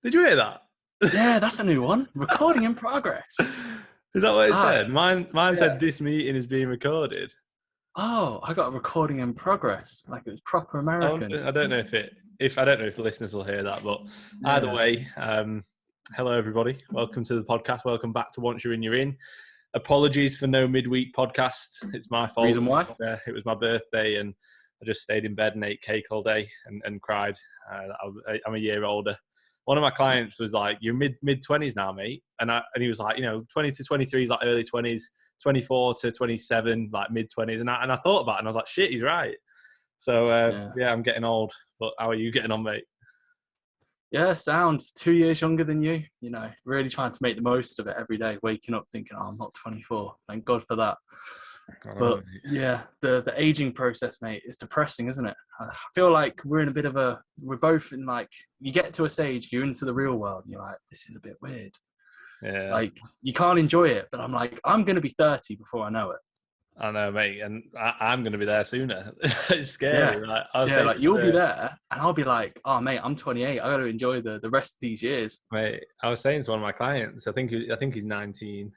Did you hear that? Yeah, that's a new one. Recording in progress. Is that what it said? Mine yeah. said this meeting is being recorded. Oh, I got a recording in progress. Like it was proper American. I don't know if the listeners will hear that, but either way, hello everybody. Welcome to the podcast. Welcome back to Once You're In, You're In. Apologies for no midweek podcast. It's my fault. Reason why? It was my birthday and I just stayed in bed and ate cake all day and cried. I'm a year older. One of my clients was like, "You're mid 20s now, mate," and he was like, 20 to 23 is like early 20s, 24 to 27 like mid 20s, and I thought about it and I was like, "Shit, he's right." So yeah, I'm getting old. But how are you getting on, mate? Yeah, sounds 2 years younger than you. Really trying to make the most of it every day. Waking up thinking, "Oh, I'm not 24." Thank God for that. But yeah, the aging process, mate, is depressing, isn't it? I feel like we're both in like, you get to a stage, you're into the real world, and you're like, this is a bit weird. Yeah. Like, you can't enjoy it, but I'm like, I'm going to be 30 before I know it. I know, mate, and I'm going to be there sooner. It's scary. Yeah, like you'll be there, and I'll be like, oh, mate, I'm 28. I got to enjoy the rest of these years. Mate, I was saying to one of my clients, I think he's 19.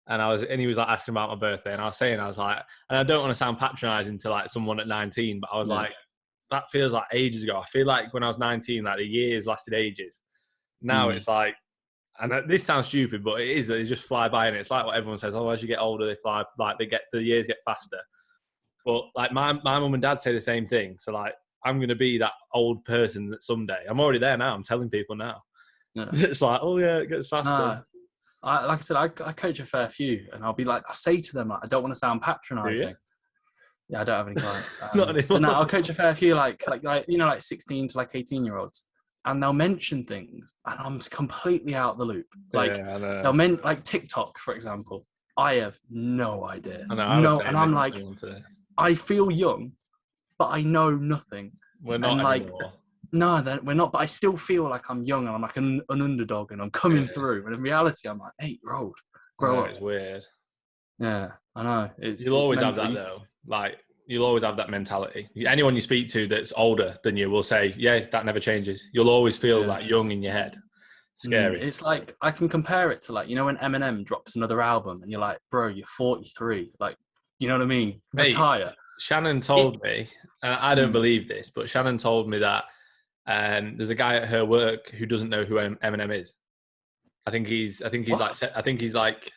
And he was like asking about my birthday, and I was like, and I don't want to sound patronising to like someone at 19, but I was like, that feels like ages ago. I feel like when I was 19, like the years lasted ages. Now it's like, and this sounds stupid, but it is. They just fly by, and it's like what everyone says. Oh, as you get older, they fly. Like the years get faster. But like my mum and dad say the same thing. So like, I'm gonna be that old person that someday. I'm already there now. I'm telling people now. Yeah. It's like, oh yeah, it gets faster. Like I said, I coach a fair few, and I'll say to them, like, I don't want to sound patronising. Yeah, I don't have any clients. Not anymore. But no, I'll coach a fair few, like 16 to like 18-year-olds, and they'll mention things, and I'm completely out of the loop. Like they'll like TikTok, for example. I have no idea. I know. And I'm like, I feel young, but I know nothing. We're not anymore. No, we're not. But I still feel like I'm young and I'm like an underdog and I'm coming through. And in reality, I'm like 8-year-old. Grow up. It's weird. Yeah, I know. You'll always have that though. Like you'll always have that mentality. Anyone you speak to that's older than you will say, "Yeah, that never changes." You'll always feel like young in your head. Scary. It's like I can compare it to like when Eminem drops another album and you're like, "Bro, you're 43." Like, you know what I mean? Retire. Shannon told me, and I don't believe this, but Shannon told me that. There's a guy at her work who doesn't know who Eminem is. I think he's like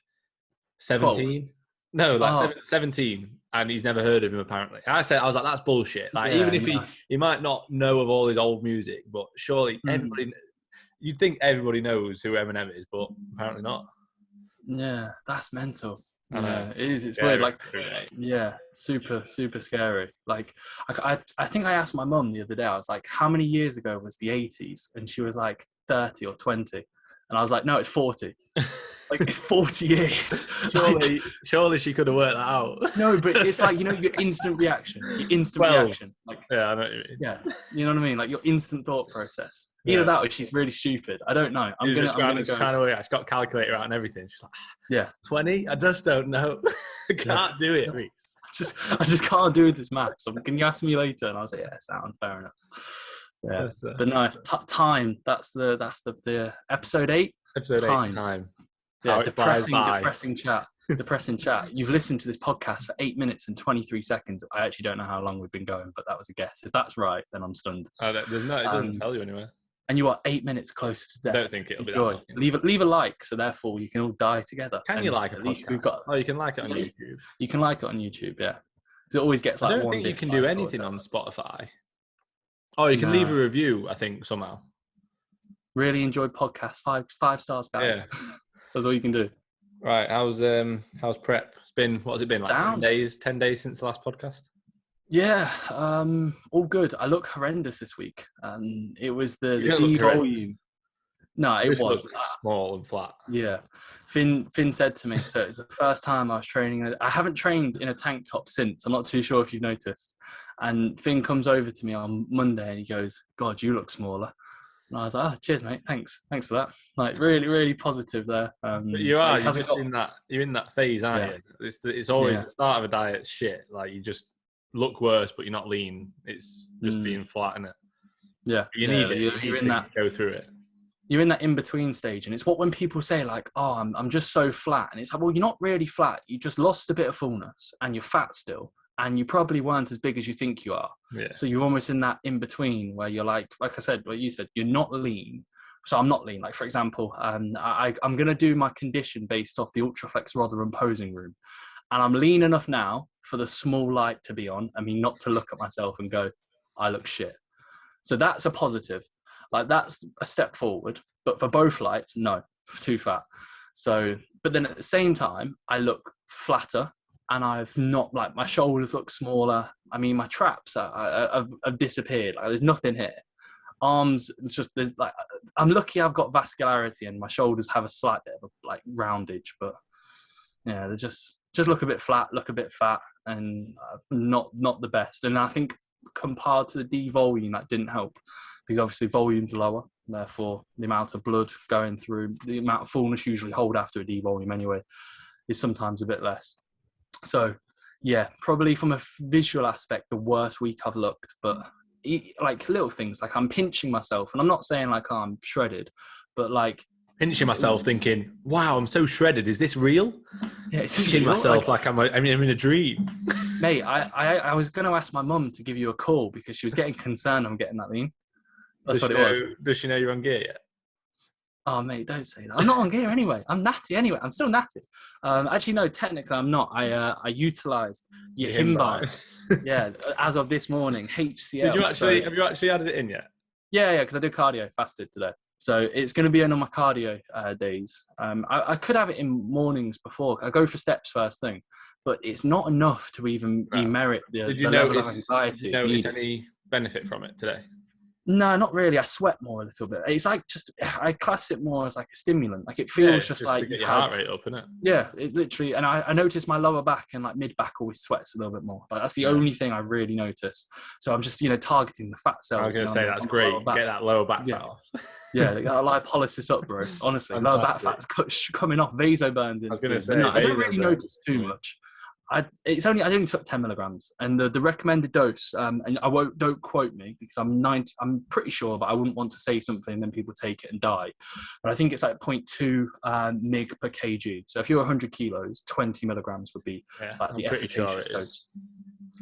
17. 12. No, like 17, and he's never heard of him apparently. I was like, that's bullshit. Like even if he might not know of all his old music, but surely everybody. You'd think everybody knows who Eminem is, but apparently not. Yeah, that's mental. I know. It is. It's scary, weird. Like, yeah, super scary. Like, I think I asked my mum the other day. I was like, "How many years ago was the 80s?" And she was like, 30 or 20. And I was like, "No, it's 40." Like, it's 40 years. Surely she could have worked that out. No, but it's like your instant reaction. Reaction. Like, yeah, I know what you mean. Yeah, you know what I mean. Like your instant thought process. Either that, or she's really stupid. I don't know. I'm gonna go. She's got a calculator out and everything. She's like, yeah, 20. I just don't know. I can't do it, Reece. I just can't do this math. So can you ask me later? And I was like, yeah, sounds fair enough. Yeah, but no, time. That's the episode 8. Episode 8. Time. Yeah, depressing chat. Depressing chat. You've listened to this podcast for 8 minutes and 23 seconds. I actually don't know how long we've been going, but that was a guess. If that's right, then I'm stunned. It doesn't tell you anywhere. And you are 8 minutes close to death. I don't think it'll be that long. Leave a like, so therefore you can all die together. Can you like a podcast? You can like it on YouTube. You can like it on YouTube, yeah. Because it always gets like one. I don't think you can do anything on Spotify. Oh, you can leave a review, I think, somehow. Really enjoyed podcast. 5 stars, guys. Yeah. That's all you can do. Right, how's prep? What has it been, like 10 days? 10 days since the last podcast? Yeah, all good. I look horrendous this week. It was the D volume. No, it was small and flat. Yeah, Finn said to me, so it's the first time I was training. I haven't trained in a tank top since. I'm not too sure if you've noticed. And Finn comes over to me on Monday and he goes, "God, you look smaller." And I was like, "Oh, cheers, mate. Thanks for that." Like, really, really positive there. But you are. You're in that phase, aren't you? It's always the start of a diet. Shit, like you just look worse, but you're not lean. It's just being flat, innit? Yeah. You need it. You're in that. To go through it. you're in that in-between stage. And it's what when people say like, oh, I'm just so flat. And it's like, well, you're not really flat. You just lost a bit of fullness and you're fat still. And you probably weren't as big as you think you are. Yeah. So you're almost in that in-between where you're like I said, what you said, you're not lean. So I'm not lean. Like, for example, I'm going to do my condition based off the Ultraflex Rotherham posing room. And I'm lean enough now for the small light to be on. I mean, not to look at myself and go, I look shit. So that's a positive. Like, that's a step forward. But for both lights, no, too fat. So, but then at the same time, I look flatter and I've not, like, my shoulders look smaller. I mean, my traps have disappeared. Like, there's nothing here. Arms, just, there's like, I'm lucky I've got vascularity and my shoulders have a slight bit of like roundage, but yeah, they just look a bit flat, look a bit fat, and not the best. And I think compared to the D volume, that didn't help, because obviously volume's lower, therefore the amount of blood going through, the amount of fullness you usually hold after a D volume anyway, is sometimes a bit less. So yeah, probably from a visual aspect, the worst week I've looked. But like little things, like I'm pinching myself, and I'm not saying like, oh, I'm shredded, but like pinching myself thinking, wow, I'm so shredded, is this real? Yeah, seeing myself like I'm in a dream. Mate, I was going to ask my mum to give you a call because she was getting concerned I'm getting that lean. That's what it was. Does she know you're on gear yet? Oh, mate, don't say that. I'm not on gear anyway. I'm natty anyway. I'm still natty. Actually, no, technically I'm not. I utilised your Himbar. Yeah, as of this morning, HCL. Have you actually added it in yet? Yeah, because I did cardio, fasted today. So it's going to be on my cardio days. I could have it in mornings before. I go for steps first thing, but it's not enough to even merit the level of anxiety. Did you notice any benefit from it today? No, not really. I sweat more a little bit. It's like I class it more as like a stimulant. Like it feels just like to get your heart rate up, isn't it? Yeah, it literally. And I noticed my lower back and like mid back always sweats a little bit more. Like that's the only thing I really notice. So I'm just targeting the fat cells. I was going to say that's great. Get that lower back fat off. Yeah, they got a lipolysis up, bro. Honestly, lower back fat's coming off. Vaso burns in. I was going to say, I don't really notice too much. I only took 10 milligrams, and the recommended dose. And don't quote me because I'm pretty sure, but I wouldn't want to say something and then people take it and die. But I think it's like 0.2 mg per kg. So if you're 100 kilos, 20 milligrams would be like the efficacious dose.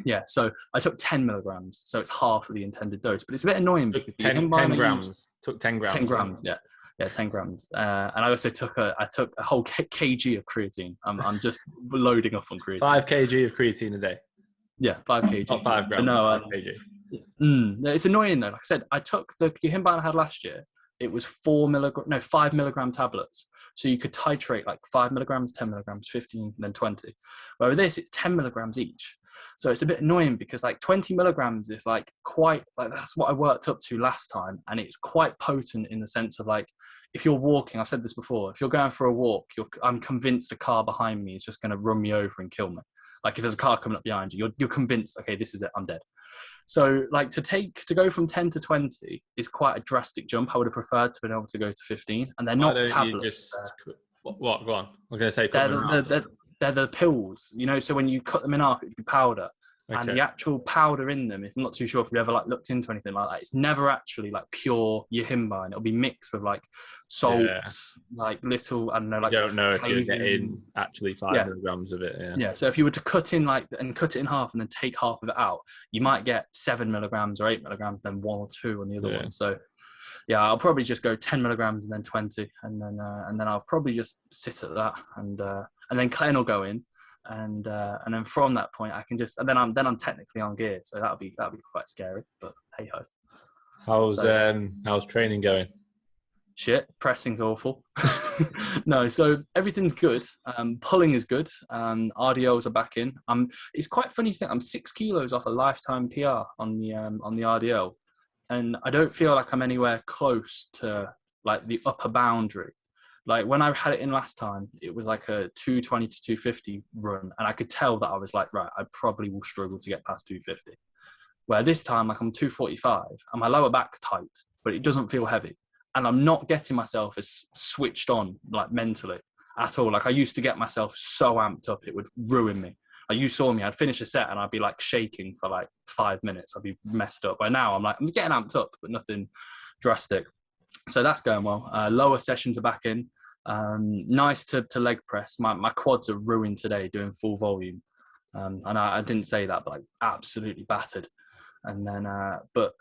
Yeah, so I took 10 milligrams, so it's half of the intended dose. But it's a bit annoying because 10 grams. Took 10 grams. 10 grams, yeah. Yeah, 10 grams. And I also took a whole kg of creatine. I'm just loading up on creatine. 5 kg of creatine a day. Yeah, 5 kg. Not 5 grams. No, 5 kg. It's annoying though. Like I said, I took the Himbine I had last year. It was 5 milligram tablets. So you could titrate like 5 milligrams, 10 milligrams, 15, then 20. Where with this, it's 10 milligrams each. So it's a bit annoying because like 20 milligrams is like quite, like that's what I worked up to last time. And it's quite potent in the sense of like, if you're walking, I've said this before, if you're going for a walk, I'm convinced a car behind me is just going to run me over and kill me. Like if there's a car coming up behind you, you're convinced, okay, this is it, I'm dead. So like to go from 10 to 20 is quite a drastic jump. I would have preferred to be able to go to 15, and they're not tablets. What? Go on. I was going to say they're the pills, so when you cut them in half, it'd be powder. Okay. And the actual powder in them, if I'm not too sure if you've ever like looked into anything like that, it's never actually like pure Yohimbine. It'll be mixed with like salts, like little, I don't know, like you don't know if you're getting actually 5 milligrams of it. Yeah. So if you were to cut in and cut it in half and then take half of it out, you might get 7 milligrams or 8 milligrams, then 1 or 2 on the other one. So yeah, I'll probably just go 10 milligrams and then 20, and then I'll probably just sit at that, and then Glenn will go in. And then from that point, I can just, and then I'm technically on gear, so that'll be quite scary. But hey ho. How's training going? Shit, pressing's awful. No, so everything's good. Pulling is good. RDLs are back in. It's quite funny to think I'm 6 kilos off a lifetime PR on the RDL, and I don't feel like I'm anywhere close to like the upper boundary. Like when I had it in last time, it was like a 220 to 250 run. And I could tell that I was like, right, I probably will struggle to get past 250. Where this time, like I'm 245 and my lower back's tight, but it doesn't feel heavy. And I'm not getting myself as switched on, like mentally at all. Like I used to get myself so amped up, it would ruin me. Like you saw me, I'd finish a set and I'd be like shaking for like 5 minutes. I'd be messed up. By now, I'm getting amped up, but nothing drastic. So that's going well. Lower sessions are back in. Nice to leg press. My quads are ruined today doing full volume. And I didn't say that, but like absolutely battered. And then, but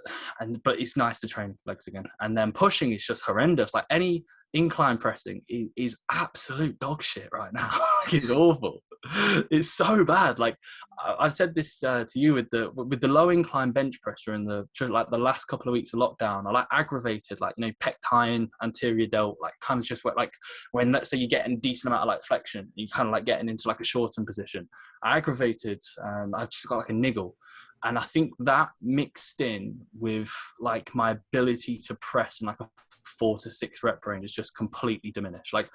it's nice to train legs again. And then pushing is just horrendous. Like any incline pressing is absolute dog shit right now. It's awful. It's so bad. Like I've said this to you with the low incline bench press during the last couple of weeks of lockdown. I like aggravated, like, you know, pec tying, anterior delt, like kind of just like when, let's say, you're getting a decent amount of like flexion, you kind of like getting into like a shortened position. I aggravated. I just got like a niggle. And I think that mixed in with like my ability to press in like a 4 to 6 rep range is just completely diminished. Like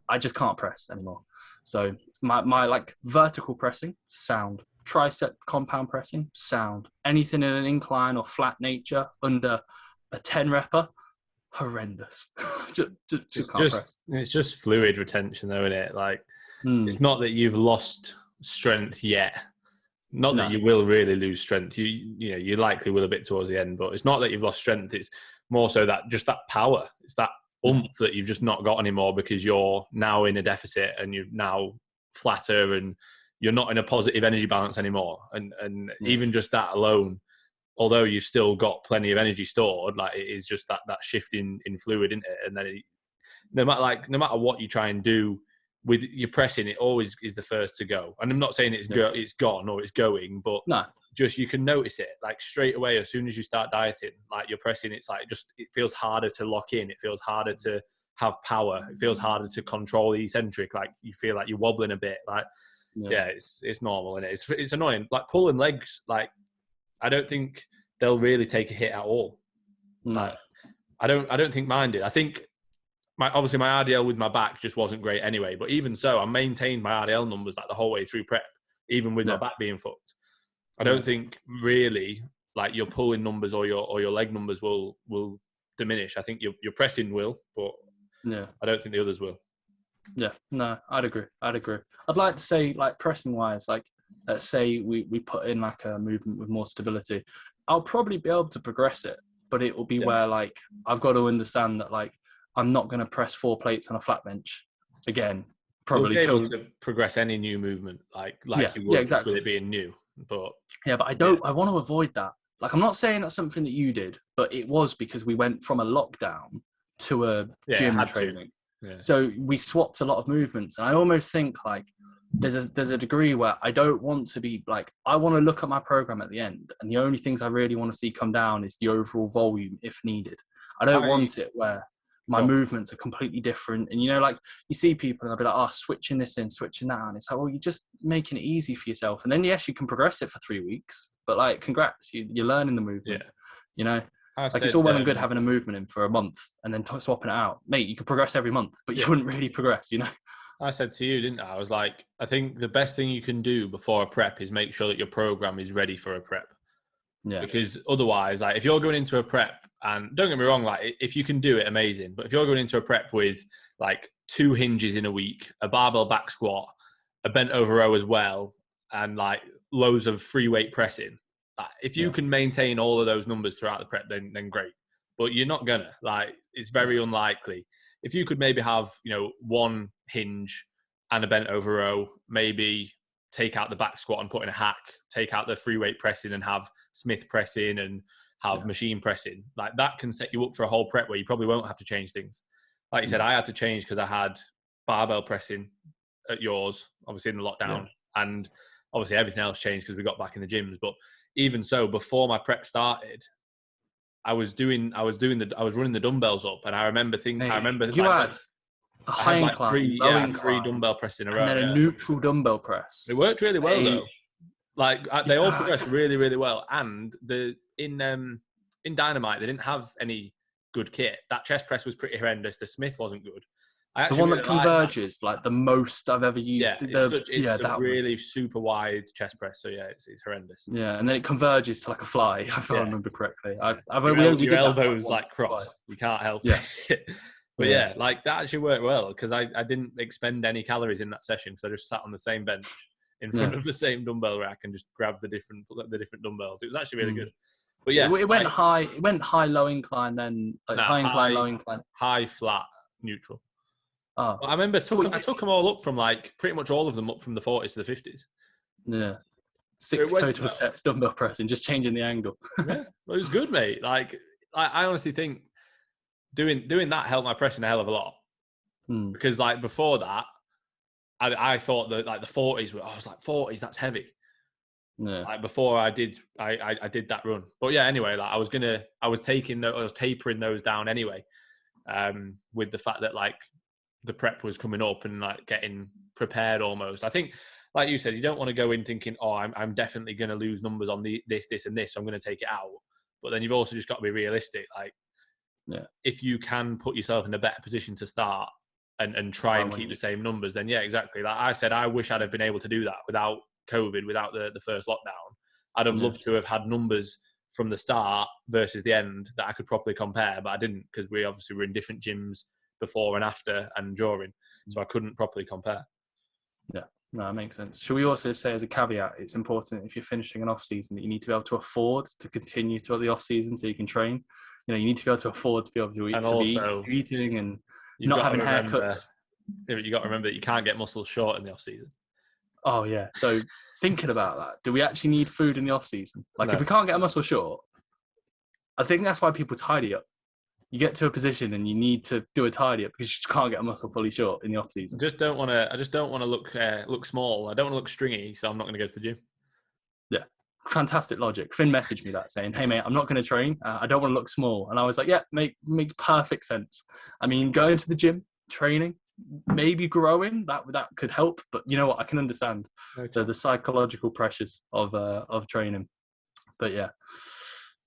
I just can't press anymore. So my like vertical pressing, sound. Tricep compound pressing, sound. Anything in an incline or flat nature under a 10 repper, horrendous. just can't press. It's just fluid retention though, isn't it? Like it's not that you've lost strength yet. Not that you will really lose strength. You likely will a bit towards the end, but it's not that you've lost strength. It's more so that just that power. It's that oomph that you've just not got anymore because you're now in a deficit and you're now flatter and you're not in a positive energy balance anymore. And even just that alone, although you've still got plenty of energy stored, like it is just that shift in fluid, isn't it? And then no matter what you try and do with your pressing, it always is the first to go. And I'm not saying it's gone or it's going, but just you can notice it like straight away as soon as you start dieting. Like you're pressing, it's like it feels harder to lock in. It feels harder to have power. It feels harder to control the eccentric. Like you feel like you're wobbling a bit. Like it's normal, and it's annoying. Like pulling legs, like I don't think they'll really take a hit at all. No. Like, I don't think mine did. I think obviously my RDL with my back just wasn't great anyway, but even so, I maintained my RDL numbers like the whole way through prep, even with my back being fucked. I don't think really like your pulling numbers or your leg numbers will diminish. I think your pressing will, but I don't think the others will. Yeah, no, I'd agree. I'd like to say, like, pressing wise, like, let's say we put in like a movement with more stability, I'll probably be able to progress it, but it will be where like I've got to understand that like I'm not going to press 4 plates on a flat bench again. Probably you'll be able to progress any new movement like you would exactly. With it being new. But I want to avoid that. Like I'm not saying that's something that you did, but it was because we went from a lockdown to a gym training. Yeah. So we swapped a lot of movements, and I almost think like there's a degree where I don't want to be like, I want to look at my program at the end, and the only things I really want to see come down is the overall volume if needed. I don't want it where my movements are completely different. And, you know, like you see people and they'll be like, oh, switching this in, switching that. And it's like, well, you're just making it easy for yourself. And then, yes, you can progress it for 3 weeks, but like, congrats, you're learning the movement, you know? It's all well and good having a movement in for a month and then swapping it out. Mate, you could progress every month, but you wouldn't really progress, you know? I said to you, didn't I? I was like, I think the best thing you can do before a prep is make sure that your program is ready for a prep. Yeah. Because otherwise, like if you're going into a prep, and don't get me wrong, like if you can do it, amazing. But if you're going into a prep with like 2 hinges in a week, a barbell back squat, a bent over row as well, and like loads of free weight pressing, like, if you can maintain all of those numbers throughout the prep, then great. But you're not gonna. Like it's very unlikely. If you could maybe have, you know, 1 hinge and a bent over row, maybe take out the back squat and put in a hack, take out the free weight pressing and have Smith pressing and have machine pressing. Like that can set you up for a whole prep where you probably won't have to change things. Like you said, I had to change because I had barbell pressing at yours, obviously in the lockdown, and obviously everything else changed because we got back in the gyms. But even so, before my prep started, I was running the dumbbells up, and I remember you had a high incline, low incline, 3 dumbbell press in a row, and then a neutral dumbbell press. It worked really well though. Like they all progressed really, really well. And in Dynamite, they didn't have any good kit. That chest press was pretty horrendous. The Smith wasn't good. The one that converges, like the most I've ever used. It's a really super wide chest press. So yeah, it's horrendous. Yeah, and then it converges to like a fly, if I remember correctly. Your elbows like cross. You can't help it. But yeah, like that actually worked well because I didn't expend any calories in that session because I just sat on the same bench in front of the same dumbbell rack and just grabbed the different dumbbells. It was actually really good. But yeah, it went high. It went high, low incline, then high incline, low incline, high, flat, neutral. Oh, But I remember I took them all up from like pretty much all of them up from the 40s to the 50s. Yeah, 6 total sets dumbbell pressing, just changing the angle. Yeah, well, it was good, mate. Like I honestly think doing that helped my pressing a hell of a lot. Because like before that, I thought that like the 40s I was like 40s, that's heavy. Yeah. Like before I did that run. But yeah, anyway, like I was tapering those down anyway. With the fact that like the prep was coming up and like getting prepared almost. I think, like you said, you don't want to go in thinking, oh, I'm definitely going to lose numbers on this, and this, so I'm going to take it out. But then you've also just got to be realistic. Like, if you can put yourself in a better position to start and try and keep the same numbers, then yeah, exactly. Like I said, I wish I'd have been able to do that without COVID, without the first lockdown. I'd have loved to have had numbers from the start versus the end that I could properly compare, but I didn't, because we obviously were in different gyms before and after and during, so I couldn't properly compare. Yeah, no, that makes sense. Should we also say as a caveat, it's important if you're finishing an off season that you need to be able to afford to continue to the off season so you can train. You know, you need to be able to afford to be able to eat, and also be eating and not having haircuts. Yeah, but you got to remember that you can't get muscles short in the off season. Oh yeah, so thinking about that, do we actually need food in the off season? Like if we can't get a muscle short, I think that's why people tidy up. You get to a position and you need to do a tidy up because you just can't get a muscle fully short in the off season. I just don't want to look small. I don't want to look stringy, so I'm not going to go to the gym. Yeah, fantastic logic. Finn messaged me that saying, "Hey mate, I'm not going to train. I don't want to look small." And I was like, "Yeah, makes perfect sense." I mean, going to the gym, training, maybe growing that could help, but you know what? I can understand the psychological pressures of training. But yeah.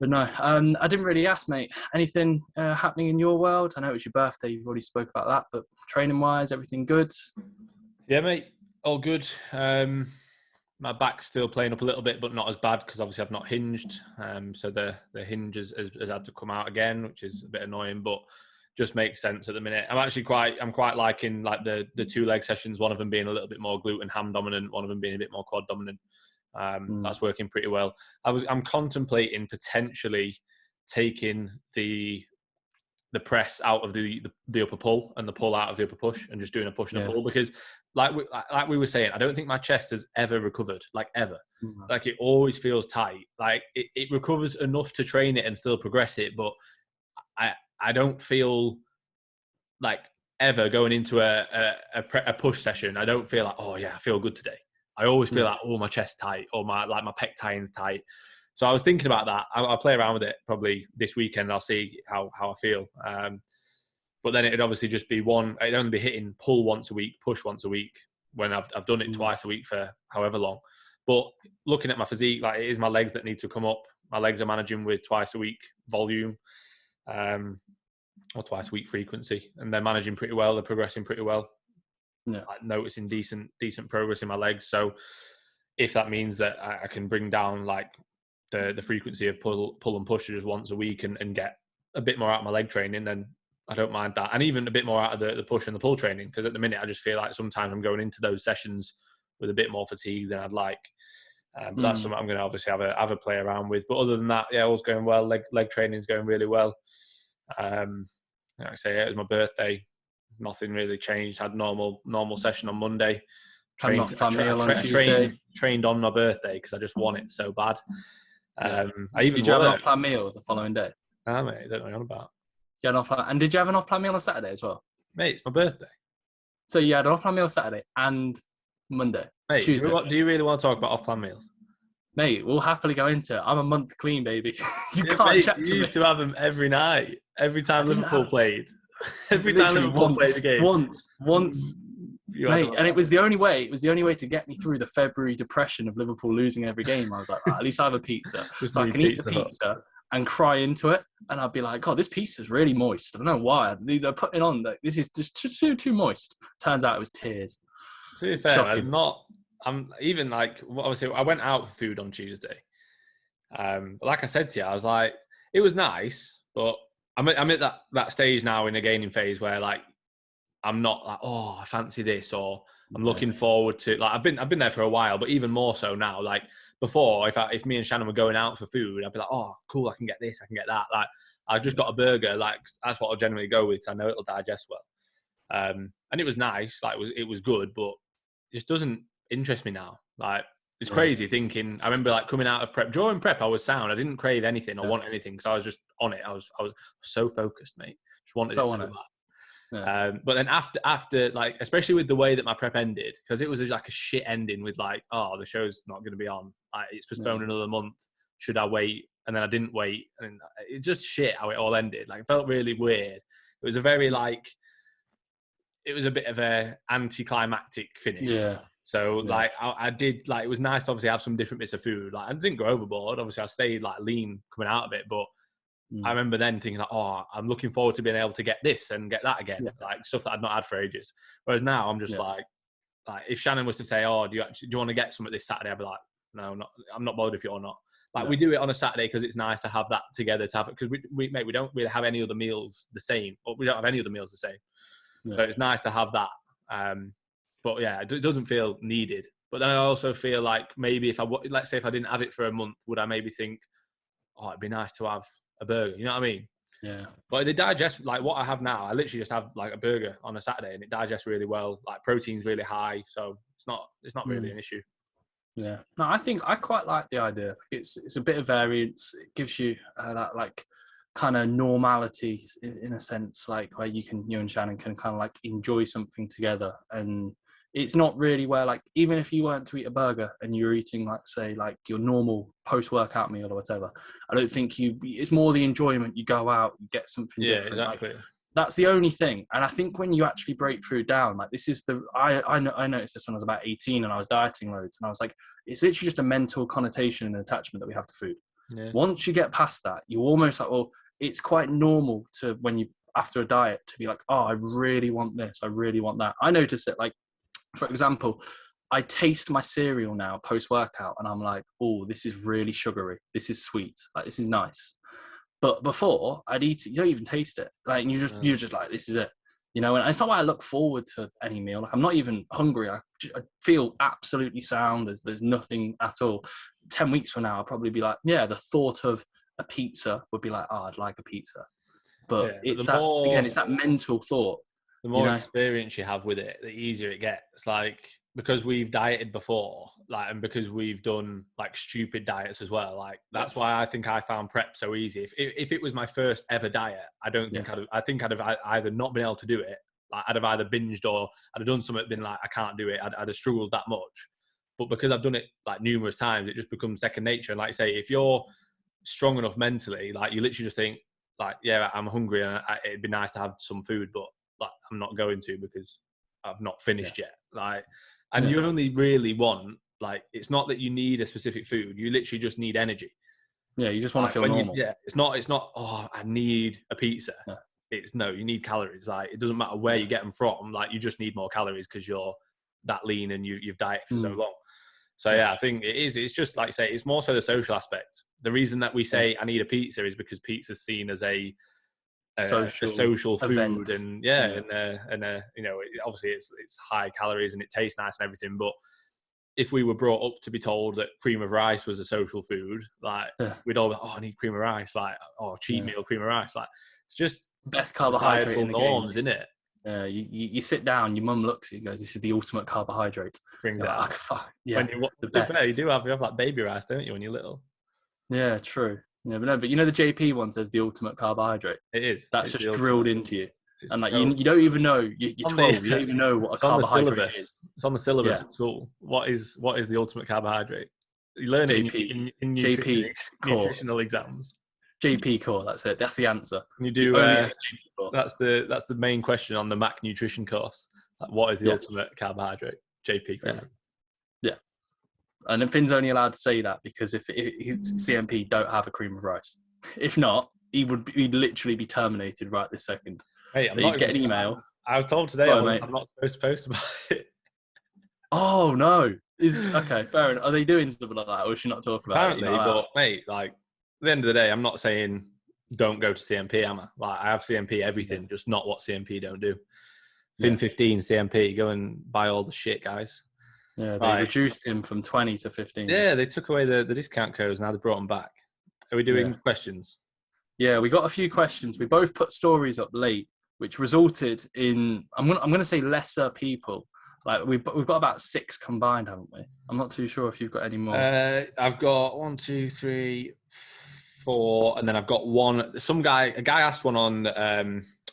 But no, I didn't really ask, mate. Anything happening in your world? I know it was your birthday. You've already spoke about that. But training-wise, everything good? Yeah, mate. All good. My back's still playing up a little bit, but not as bad because obviously I've not hinged. So the hinge has had to come out again, which is a bit annoying, but just makes sense at the minute. I'm quite liking like the 2 leg sessions. One of them being a little bit more glute and ham dominant. One of them being a bit more quad dominant. That's working pretty well. I'm contemplating potentially taking the press out of the upper pull and the pull out of the upper push and just doing a push and a pull, because like we were saying, I don't think my chest has ever recovered, like ever. Like it always feels tight. Like it recovers enough to train it and still progress it, but I don't feel like ever going into a push session. I don't feel like, oh yeah, I feel good today. I always feel like, oh, my chest's tight, or my pec tie's tight. So I was thinking about that. I'll play around with it probably this weekend. I'll see how I feel. But then it'd obviously just be it'd only be hitting pull once a week, push once a week, when I've done it twice a week for however long. But looking at my physique, like it is my legs that need to come up. My legs are managing with twice a week volume, or twice a week frequency, and they're managing pretty well. They're progressing pretty well. Yeah. Like noticing decent progress in my legs. So if that means that I can bring down like the frequency of pull and push just once a week and get a bit more out of my leg training, then I don't mind that. And even a bit more out of the push and the pull training, because at the minute I just feel like sometimes I'm going into those sessions with a bit more fatigue than I'd like. But that's something I'm going to obviously have a play around with. But other than that, yeah, all's going well. Leg training's going really well. Like I say, it was my birthday. Nothing really changed. Had normal session on Monday. Trained on my birthday because I just want it so bad. Did you have an off-plan meal the following day? Nah, mate, I don't know what you're on about. And did you have an off-plan meal on Saturday as well? Mate, it's my birthday. So you had an off-plan meal Saturday and Monday. Mate, Tuesday. Do you really want to talk about off-plan meals? Mate, we'll happily go into it. I'm a month clean, baby. Can't chat to me. You used to have them every night. Every time Liverpool played. Every time Liverpool played a game. Once. Mate, and it was the only way. It was the only way to get me through the February depression of Liverpool losing every game. I was like, at least I have a pizza, so I can eat the pizza and cry into it. And I'd be like, God, this pizza's really moist. I don't know why. They're putting on like this is just too moist. Turns out it was tears. To be fair, I'm even like, obviously I went out for food on Tuesday. But like I said to you, I was like, it was nice, but I'm at that stage now in a gaining phase where like I'm not like, oh, I fancy this, or I'm looking forward to, like, I've been there for a while, but even more so now. Like before, if me and Shannon were going out for food, I'd be like, oh, cool, I can get this, I can get that. Like I just got a burger, like that's what I'll generally go with, 'cause I know it'll digest well. And it was nice, like it was good, but it just doesn't interest me now. Like it's crazy thinking. I remember like coming out of prep, during prep, I was sound. I didn't crave anything or want anything because I was just on it. I was so focused, mate. Just wanted it so bad. Yeah. But then after like, especially with the way that my prep ended, because it was like a shit ending with like, oh, the show's not going to be on. Like, it's postponed another month. Should I wait? And then I didn't wait, and it just shit how it all ended. Like, it felt really weird. It was a very like, it was a bit of a anticlimactic finish. Yeah. So like, I did like, it was nice to obviously have some different bits of food. Like, I didn't go overboard. Obviously, I stayed like lean coming out of it, but. I remember then thinking like, oh, I'm looking forward to being able to get this and get that again, like stuff that I'd not had for ages. Whereas now I'm just like if Shannon was to say, oh, do you want to get something this Saturday? I'd be like, no, I'm not bothered if you're not. Like we do it on a Saturday because it's nice to have that together, to have it, because we don't really have any other meals the same, or we don't have any other meals the same. So it's nice to have that. But yeah, it doesn't feel needed. But then I also feel like maybe let's say if I didn't have it for a month, would I maybe think, oh, it'd be nice to have a burger, you know what I mean? Yeah. But they digest, like what I have now, I literally just have like a burger on a Saturday and it digests really well. Like protein's really high, so it's not really an issue. Yeah. No, I think I quite like the idea. It's a bit of variance. It gives you that like kind of normality in a sense, like where you and Shannon can kind of like enjoy something together. And it's not really where like, even if you weren't to eat a burger and you're eating like, say, like your normal post-workout meal or whatever, I don't think it's more the enjoyment. You go out, you get something different. Exactly. Like, that's the only thing. And I think when you actually break through down, like this is I noticed this when I was about 18 and I was dieting loads, and I was like, it's literally just a mental connotation and attachment that we have to food. Yeah. Once you get past that, you almost like, well, it's quite normal to, when you, after a diet, to be like, oh, I really want this, I really want that. I notice it, like, for example, I taste my cereal now post-workout and I'm like, oh, this is really sugary. This is sweet. Like, this is nice. But before, I'd eat it. You don't even taste it. Like, and you're just like, this is it. You know, and it's not why I look forward to any meal. Like, I'm not even hungry. I feel absolutely sound. There's nothing at all. 10 weeks from now, I'll probably be like, yeah, the thought of a pizza would be like, oh, I'd like a pizza. But it's that mental thought. The more experience you have with it, the easier it gets. It's like, because we've dieted before, like, and because we've done like stupid diets as well, like that's why I think I found prep so easy. If it was my first ever diet, I don't think I'd have either not been able to do it, like I'd have either binged, or I'd have done something, been like, I can't do it. I'd have struggled that much. But because I've done it like numerous times, it just becomes second nature. And like I say, if you're strong enough mentally, like you literally just think like, yeah, I'm hungry and it'd be nice to have some food, but like I'm not going to because I've not finished yet. Like, and you only really want, like, it's not that you need a specific food. You literally just need energy. Yeah, you just want to feel normal. It's not. Oh, I need a pizza. Yeah. It's no, you need calories. Like, it doesn't matter where you get them from. Like, you just need more calories because you're that lean and you've dieted for so long. So yeah, I think it is. It's just like I say, it's more so the social aspect. The reason that we say I need a pizza is because pizza's seen as a social food event. And you know, obviously it's high calories and it tastes nice and everything, but if we were brought up to be told that cream of rice was a social food, like we'd all be, oh, I need cream of rice, like, oh, cheat meal cream of rice, like it's just best carbohydrate in the norms, isn't it? You sit down, your mum looks at you and goes, this is the ultimate carbohydrate. Brings it out. Fair, you do have like baby rice, don't you, when you're little? Yeah, true. Yeah, but you know the JP one says the ultimate carbohydrate. It is. That's just drilled into you. And like you don't even know. You're 12. You don't even know what a carbohydrate is. It's on the syllabus at school. What is the ultimate carbohydrate? You learn it in nutritional exams. JP core. That's it. That's the answer. And you do. That's the main question on the Mac nutrition course. Like, what is the ultimate carbohydrate? JP core. Yeah. And then Finn's only allowed to say that because if his CMP don't have a cream of rice. If not, he'd literally be terminated right this second. Hey, I'm not get an email. I was told today I'm not supposed to post about it. Oh no! Okay, fair enough. Are they doing something like that, or should not talk about it? Apparently, but mate, like at the end of the day, I'm not saying don't go to CMP, am I? Like, I have CMP everything, just not what CMP don't do. Fin 15 CMP. Go and buy all the shit, guys. Yeah, they reduced him from 20 to 15. Yeah, they took away the discount codes. Now they brought them back. Are we doing questions? Yeah, we got a few questions. We both put stories up late, which resulted in I'm gonna say lesser people. Like we've got about 6 combined, haven't we? I'm not too sure if you've got any more. I've got 1, 2, 3, 4, and then I've got one. A guy asked one on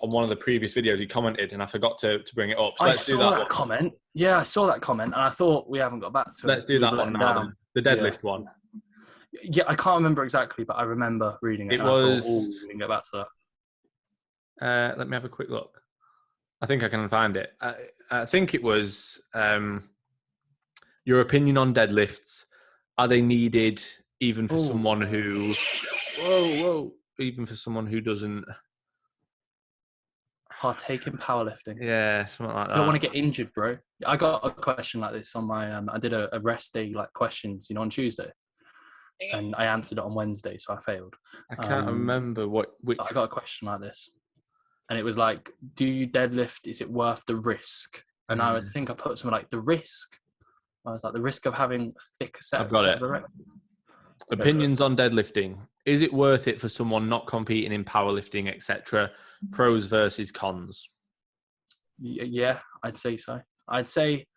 one of the previous videos. He commented, and I forgot to bring it up. So let's do that one. Comment. Yeah, I saw that comment, and I thought we haven't got back to it. Let's do that one now. The deadlift one. Yeah, I can't remember exactly, but I remember reading it. It was. We can get back to that. Let me have a quick look. I think I can find it. I think it was your opinion on deadlifts. Are they needed even for someone who... Whoa. Even for someone who doesn't... partake in powerlifting. Yeah, something like that. You don't want to get injured, bro. I got a question like this on my... I did a rest day, like, questions, on Tuesday. And I answered it on Wednesday, so I failed. I can't remember which... I got a question like this. And it was like, do you deadlift? Is it worth the risk? And I think I put something like, the risk. I was like, the risk of having a thick set of erectors. Opinions on deadlifting. Is it worth it for someone not competing in powerlifting, etc.? Pros versus cons. Yeah, I'd say so. I'd say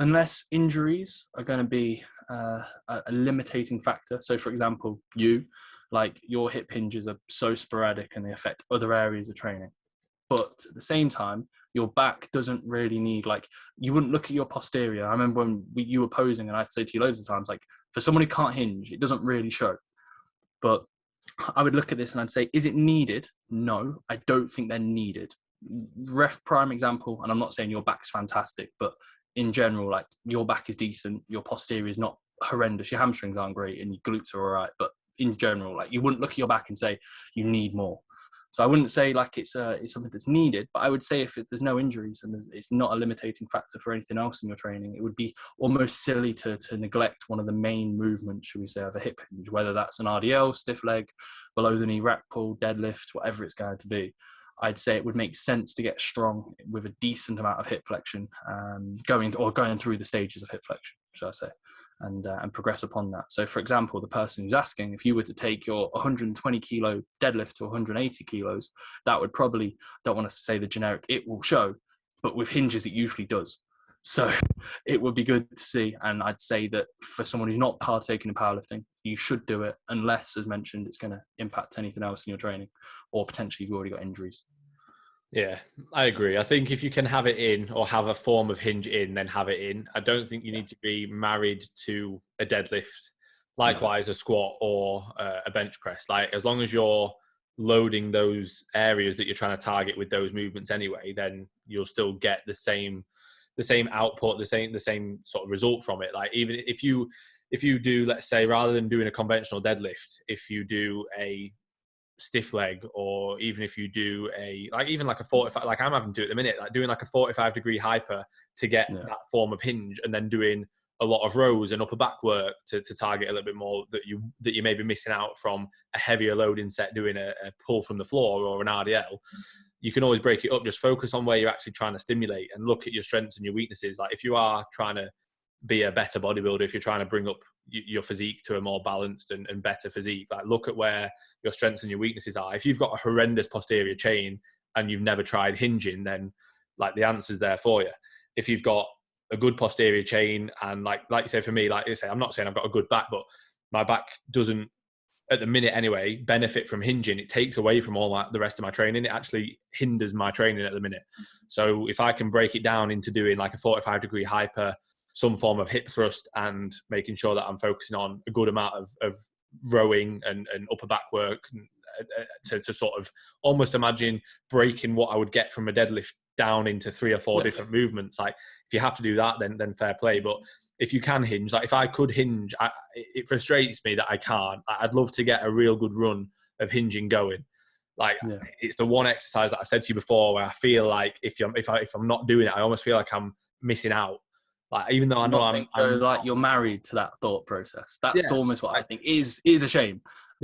unless injuries are going to be a limiting factor. So, for example, your hip hinges are so sporadic and they affect other areas of training. But at the same time, your back doesn't really need, you wouldn't look at your posterior. I remember when you were posing, and I'd say to you loads of times, for someone who can't hinge, it doesn't really show. But I would look at this and I'd say, is it needed? No, I don't think they're needed. Prime example, and I'm not saying your back's fantastic, but in general, your back is decent, your posterior is not horrendous, your hamstrings aren't great, and your glutes are all right. But in general, you wouldn't look at your back and say you need more. So I wouldn't say it's something that's needed, but I would say if there's no injuries and it's not a limiting factor for anything else in your training, it would be almost silly to neglect one of the main movements, should we say, of a hip hinge, whether that's an RDL, stiff leg, below the knee rack pull, deadlift, whatever it's going to be. I'd say it would make sense to get strong with a decent amount of hip flexion, going through the stages of hip flexion, shall I say, and progress upon that. So, for example, the person who's asking, if you were to take your 120 kilo deadlift to 180 kilos, that would probably, don't want to say the generic, it will show, but with hinges, it usually does. So it would be good to see. And I'd say that for someone who's not partaking in powerlifting, you should do it unless, as mentioned, it's going to impact anything else in your training, or potentially you've already got injuries. Yeah, I agree. I think if you can have it in or have a form of hinge in, then have it in. I don't think you need to be married to a deadlift, likewise a squat or a bench press. As long as you're loading those areas that you're trying to target with those movements anyway, then you'll still get the same output, the same sort of result from it. Even if you do, let's say, rather than doing a conventional deadlift, if you do a stiff leg, or even if you do a 45, I'm having to do at the minute, doing a 45-degree hyper to get that form of hinge, and then doing a lot of rows and upper back work to target a little bit more that you may be missing out from a heavier loading set doing a pull from the floor or an RDL. You can always break it up, just focus on where you're actually trying to stimulate and look at your strengths and your weaknesses. If you are trying to be a better bodybuilder, if you're trying to bring up your physique to a more balanced and better physique, look at where your strengths and your weaknesses are. If you've got a horrendous posterior chain and you've never tried hinging, then the answer's there for you. If you've got a good posterior chain and like you say, for me, I'm not saying I've got a good back, but my back doesn't, at the minute anyway, benefit from hinging. It takes away from all the rest of my training. It actually hinders my training at the minute. So if I can break it down into doing a 45-degree hyper, some form of hip thrust, and making sure that I'm focusing on a good amount of rowing and upper back work to sort of almost imagine breaking what I would get from a deadlift down into 3 or 4 different movements. If you have to do that, then fair play. But if you can hinge, if I could hinge, it frustrates me that I can't. I'd love to get a real good run of hinging going. It's the one exercise that I said to you before where I feel if I'm not doing it, I almost feel like I'm missing out. Even though I know you're married to that thought process. That's almost what I think is a shame.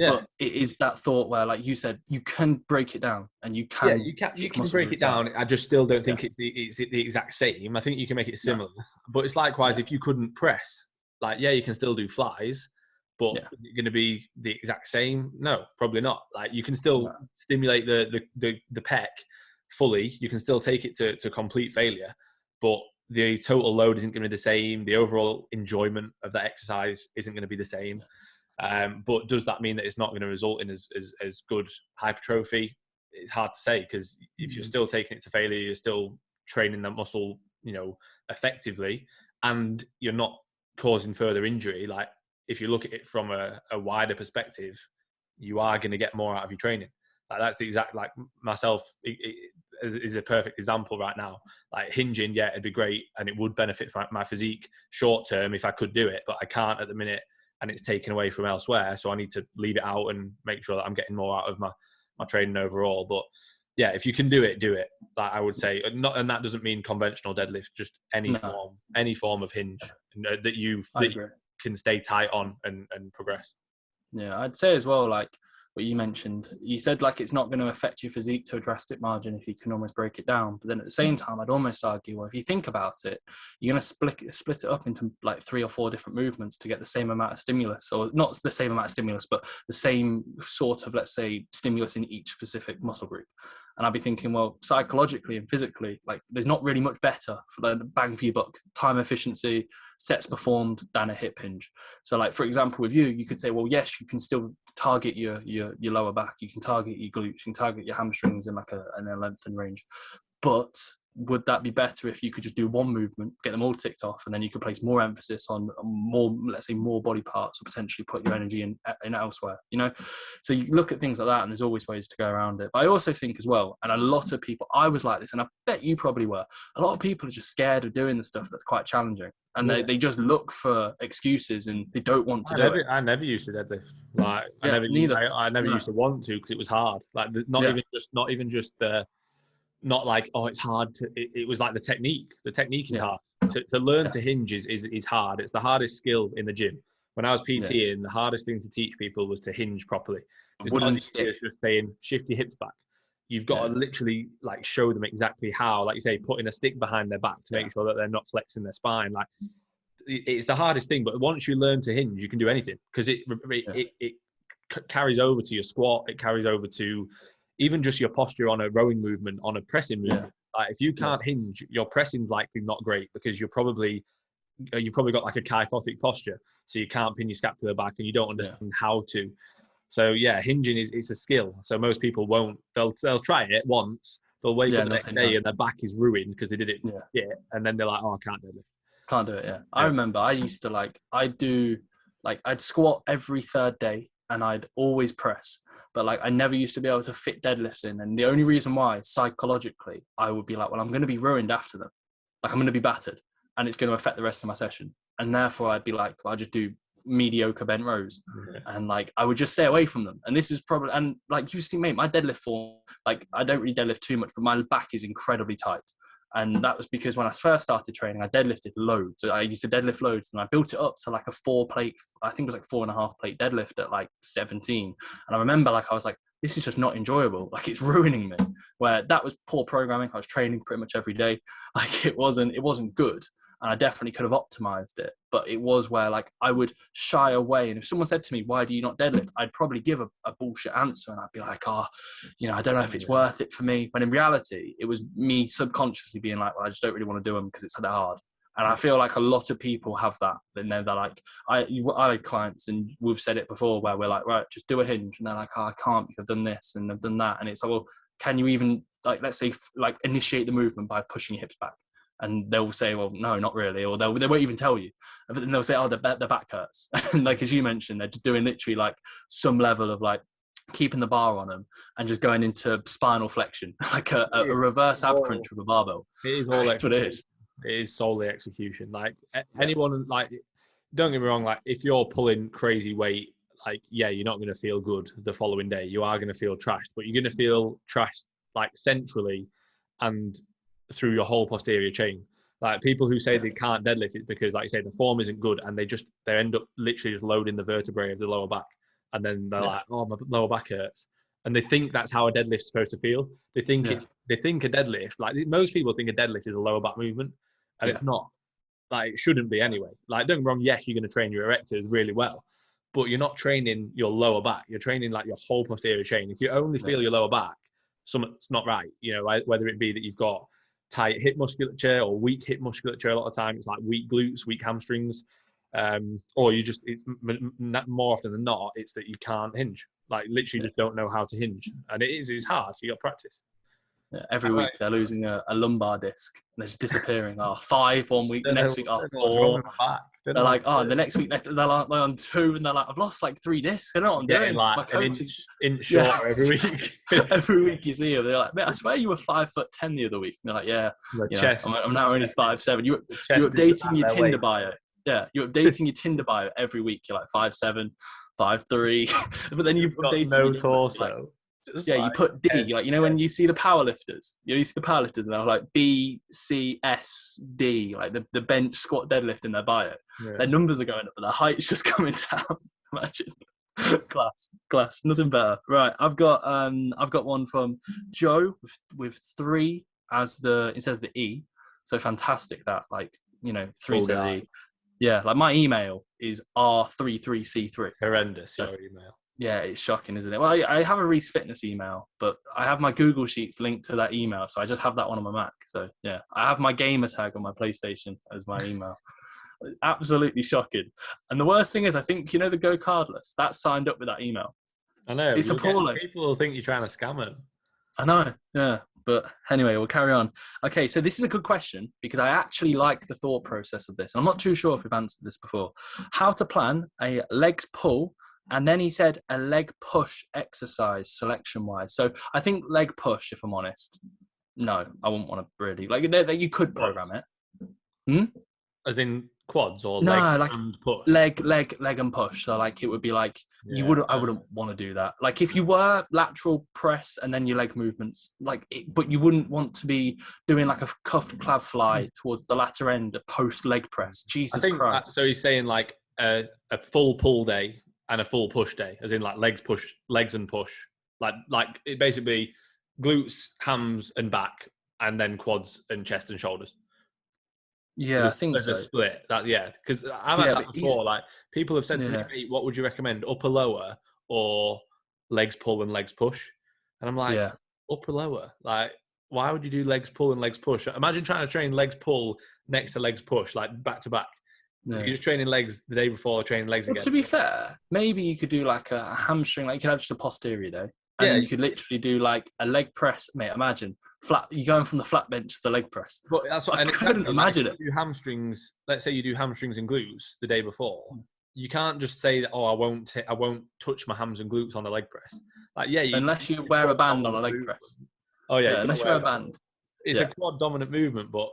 But it is that thought where, like you said, you can break it down and you can. Yeah, you can break it down. I just still don't think it's the exact same. I think you can make it similar, but it's likewise if you couldn't press. Like, you can still do flies, but is it going to be the exact same? No, probably not. Like, you can still stimulate the pec fully. You can still take it to complete failure, but the total load isn't going to be the same. The overall enjoyment of that exercise isn't going to be the same. But does that mean that it's not going to result in as good hypertrophy? It's hard to say, because if you're still taking it to failure, you're still training that muscle, effectively, and you're not causing further injury. Like, if you look at it from a wider perspective, you are going to get more out of your training. Like, that's the exact, like myself is a perfect example right now. Like, hinging, it'd be great and it would benefit my physique short term if I could do it, but I can't at the minute, and it's taken away from elsewhere. So I need to leave it out and make sure that I'm getting more out of my training overall. But if you can do it, do it. Like, I would say, and that doesn't mean conventional deadlift, just any form of hinge that you can stay tight on and progress. Yeah, I'd say as well, like what you mentioned, you said like it's not going to affect your physique to a drastic margin if you can almost break it down. But then at the same time, I'd almost argue, well, if you think about it, you're going to split it up into like 3 or 4 different movements to get the same amount of stimulus, or not the same amount of stimulus, but the same sort of, let's say, stimulus in each specific muscle group. And I'd be thinking, well, psychologically and physically, like there's not really much better for the bang for your buck, time efficiency, sets performed, than a hip hinge. So like, for example, with you could say, well, yes, you can still target your lower back, you can target your glutes, you can target your hamstrings in like a length and range. But would that be better if you could just do one movement, get them all ticked off, and then you could place more emphasis on more, let's say, more body parts, or potentially put your energy in elsewhere, So you look at things like that, and there's always ways to go around it. But I also think as well, and a lot of people, I was like this, and I bet you probably were, a lot of people are just scared of doing the stuff that's quite challenging. And they just look for excuses, and they don't want to do it. I never used to deadlift. Like, I never used to want to, because it was hard. Like, not even just the, not like, oh, it's hard to. It was like the technique. The technique is hard. To learn to hinge is hard. It's the hardest skill in the gym. When I was PTing, the hardest thing to teach people was to hinge properly. It's not as easy as just saying shift your hips back. You've got to literally like show them exactly how, like you say, putting a stick behind their back to make sure that they're not flexing their spine. Like, it's the hardest thing. But once you learn to hinge, you can do anything, because it carries over to your squat. It carries over to even just your posture on a rowing movement, on a pressing movement. Like, if you can't hinge, your pressing's likely not great, because you've probably got like a kyphotic posture, so you can't pin your scapula back, and you don't understand how to. So hinging it's a skill. So most people won't. They'll try it once. They'll wake up the next day and their back is ruined because they did it. And then they're like, oh, I can't do it. Can't do it. Yeah. I remember I used to I'd squat every 3rd day, and I'd always press. But like, I never used to be able to fit deadlifts in. And the only reason why, psychologically, I would be like, well, I'm going to be ruined after them. Like, I'm going to be battered, and it's going to affect the rest of my session. And therefore I'd be like, well, I'll just do mediocre bent rows. And like, I would just stay away from them. And this is probably, and like you see, mate, my deadlift form, like, I don't really deadlift too much, but my back is incredibly tight. And that was because when I first started training, I deadlifted loads. So I used to deadlift loads, and I built it up to like a 4-plate, I think it was like 4.5 plate deadlift at like 17. And I remember, like, I was like, this is just not enjoyable. Like, it's ruining me. Where that was poor programming. I was training pretty much every day. Like, it wasn't good. And I definitely could have optimized it. But it was where, like, I would shy away. And if someone said to me, why do you not deadlift? I'd probably give a bullshit answer. And I'd be like, I don't know if it's worth it for me. When in reality, it was me subconsciously being like, well, I just don't really want to do them because it's that hard. And I feel like a lot of people have that. Then they're like, I had clients, and we've said it before, where we're like, right, just do a hinge. And they're like, oh, I can't because I've done this and I've done that. And it's like, well, can you even, like, let's say, like, initiate the movement by pushing your hips back? And they'll say, well, no, not really. Or they won't even tell you. But then they'll say, oh, the back hurts. And like, as you mentioned, they're just doing literally like some level of like keeping the bar on them and just going into spinal flexion, like a reverse ab crunch with a barbell. It is all That's what it is. It is solely execution. Like, anyone, like, don't get me wrong, like, if you're pulling crazy weight, like, you're not going to feel good the following day. You are going to feel trashed, but you're going to feel trashed like centrally and through your whole posterior chain. Like, people who say they can't deadlift it because, like you say, the form isn't good, and they end up literally just loading the vertebrae of the lower back. and then they're like, oh, my lower back hurts. And they think that's how a deadlift's supposed to feel. They think they think a deadlift, like most people think a deadlift is a lower back movement, and it's not. Like, it shouldn't be anyway. Like, don't get me wrong, yes, you're going to train your erectors really well, but you're not training your lower back. You're training like your whole posterior chain. If you only feel your lower back, something's not right. You know, whether it be that you've got tight hip musculature or weak hip musculature. A lot of time it's like weak glutes, weak hamstrings, or you just, it's more often than not, it's that you can't hinge. Like, literally just don't know how to hinge, and it's hard. You got to practice. Yeah, every week they're losing a lumbar disc. And they're just disappearing. 5 1 week, next week 4. They're like, the next week they're on 2, and they're like, I've lost like 3 discs. I don't know what I'm doing. Like my coach inch shorter every week. Every week you see them, they're like, mate, I swear you were 5'10" the other week. And they're like, yeah, I'm now only 5'7". You're updating your Tinder bio. Yeah, you're updating your Tinder bio every week. You're like 5'7", 5'3", but then you've updated no torso. You put D, like, you know, when you see the powerlifters, and they're like B, C, S, D, like the bench, squat, deadlift in their bio. Yeah. Their numbers are going up, but their height's just coming down. Imagine. Class, nothing better. Right, I've got one from Joe with 3 as instead of the E. So fantastic that, like, you know, 3 says E. Yeah, like my email is R33C3. It's horrendous, your email. Yeah, it's shocking, isn't it? Well, I have a Reece Fitness email, but I have my Google Sheets linked to that email, so I just have that one on my Mac. So, yeah, I have my gamer tag on my PlayStation as my email. Absolutely shocking. And the worst thing is, I think, you know, the Go Cardless, that's signed up with that email. I know. It's appalling. People will think you're trying to scam them. I know, yeah. But anyway, we'll carry on. Okay, so this is a good question because I actually like the thought process of this. I'm not too sure if we've answered this before. How to plan a legs pull, and then he said a leg push exercise selection-wise. So I think leg push, if I'm honest, no, I wouldn't want to really. Like, you could program it. As in quads or no, leg like and push? Leg and push. So like it would be like I wouldn't want to do that. Like if you were lateral press and then your leg movements, but you wouldn't want to be doing like a cuffed clav fly towards the latter end, a post leg press. Jesus Christ. So he's saying like a full pull day and a full push day, as in like legs and push. Like it basically glutes, hams and back, and then quads and chest and shoulders. Yeah, I think so. A split. Because I've had that before. Like people have said to me, "What would you recommend, upper lower or legs pull and legs push?" And I'm like, upper lower. Like, why would you do legs pull and legs push? Imagine trying to train legs pull next to legs push, like back to back. Yeah. So you're just training legs the day before, training legs again. To be fair, maybe you could do like a hamstring. Like you could have just a posterior day. And then you could literally do like a leg press, mate. Imagine you're going from the flat bench to the leg press. But that's what I couldn't imagine it. You do hamstrings. Let's say you do hamstrings and glutes the day before. You can't just say that. Oh, I won't touch my hams and glutes on the leg press. Like unless you wear a band on a leg press. Oh yeah, unless you wear a band. It's a quad dominant movement, but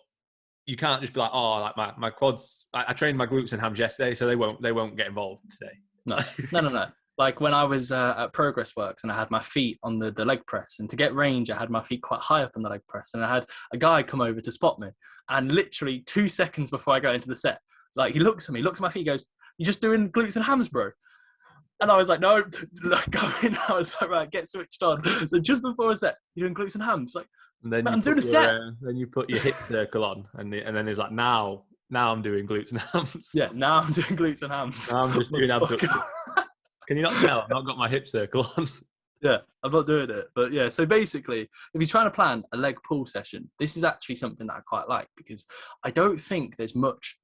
you can't just be like, oh, like my quads. I trained my glutes and hams yesterday, so they won't get involved today. No. Like when I was at Progress Works and I had my feet on the leg press, and to get range, I had my feet quite high up on the leg press, and I had a guy come over to spot me, and literally 2 seconds before I go into the set, like he looks at me, looks at my feet, goes, "You just doing glutes and hams, bro?" And I was like, "No, go in." I was like, "Right, get switched on." So just before a set, you're doing glutes and hams, like, and then I'm doing a set. Then you put your hip circle on, and then he's like, now I'm doing glutes and hams. Yeah, now I'm doing glutes and hams. Now I'm just doing abductions. Can you not tell? I've not got my hip circle on. Yeah, I'm not doing it. But yeah, so basically, if you're trying to plan a leg pull session, this is actually something that I quite like because I don't think there's much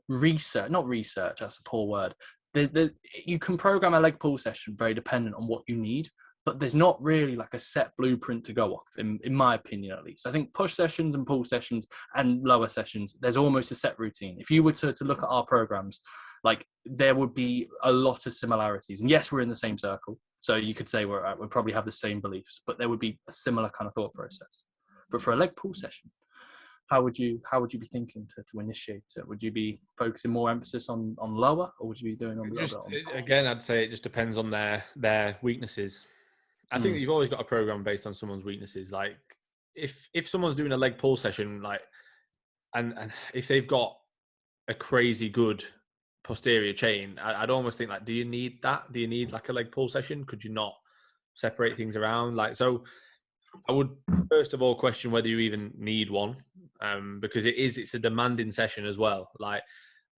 research, not research, that's a poor word. You can program a leg pull session very dependent on what you need, but there's not really like a set blueprint to go off, in my opinion at least. I think push sessions and pull sessions and lower sessions, there's almost a set routine. If you were to look at our programs, like there would be a lot of similarities. And yes, we're in the same circle. So you could say we probably have the same beliefs, but there would be a similar kind of thought process. But for a leg pull session, how would you be thinking to initiate it? Would you be focusing more emphasis on lower, or would you be doing on the other? Again, I'd say it just depends on their weaknesses. I think you've always got a program based on someone's weaknesses. Like if someone's doing a leg pull session, like and if they've got a crazy good posterior chain, I'd almost think like, do you need that? Do you need like a leg pull session? Could you not separate things around? Like, so I would first of all question whether you even need one, because it's a demanding session as well. Like,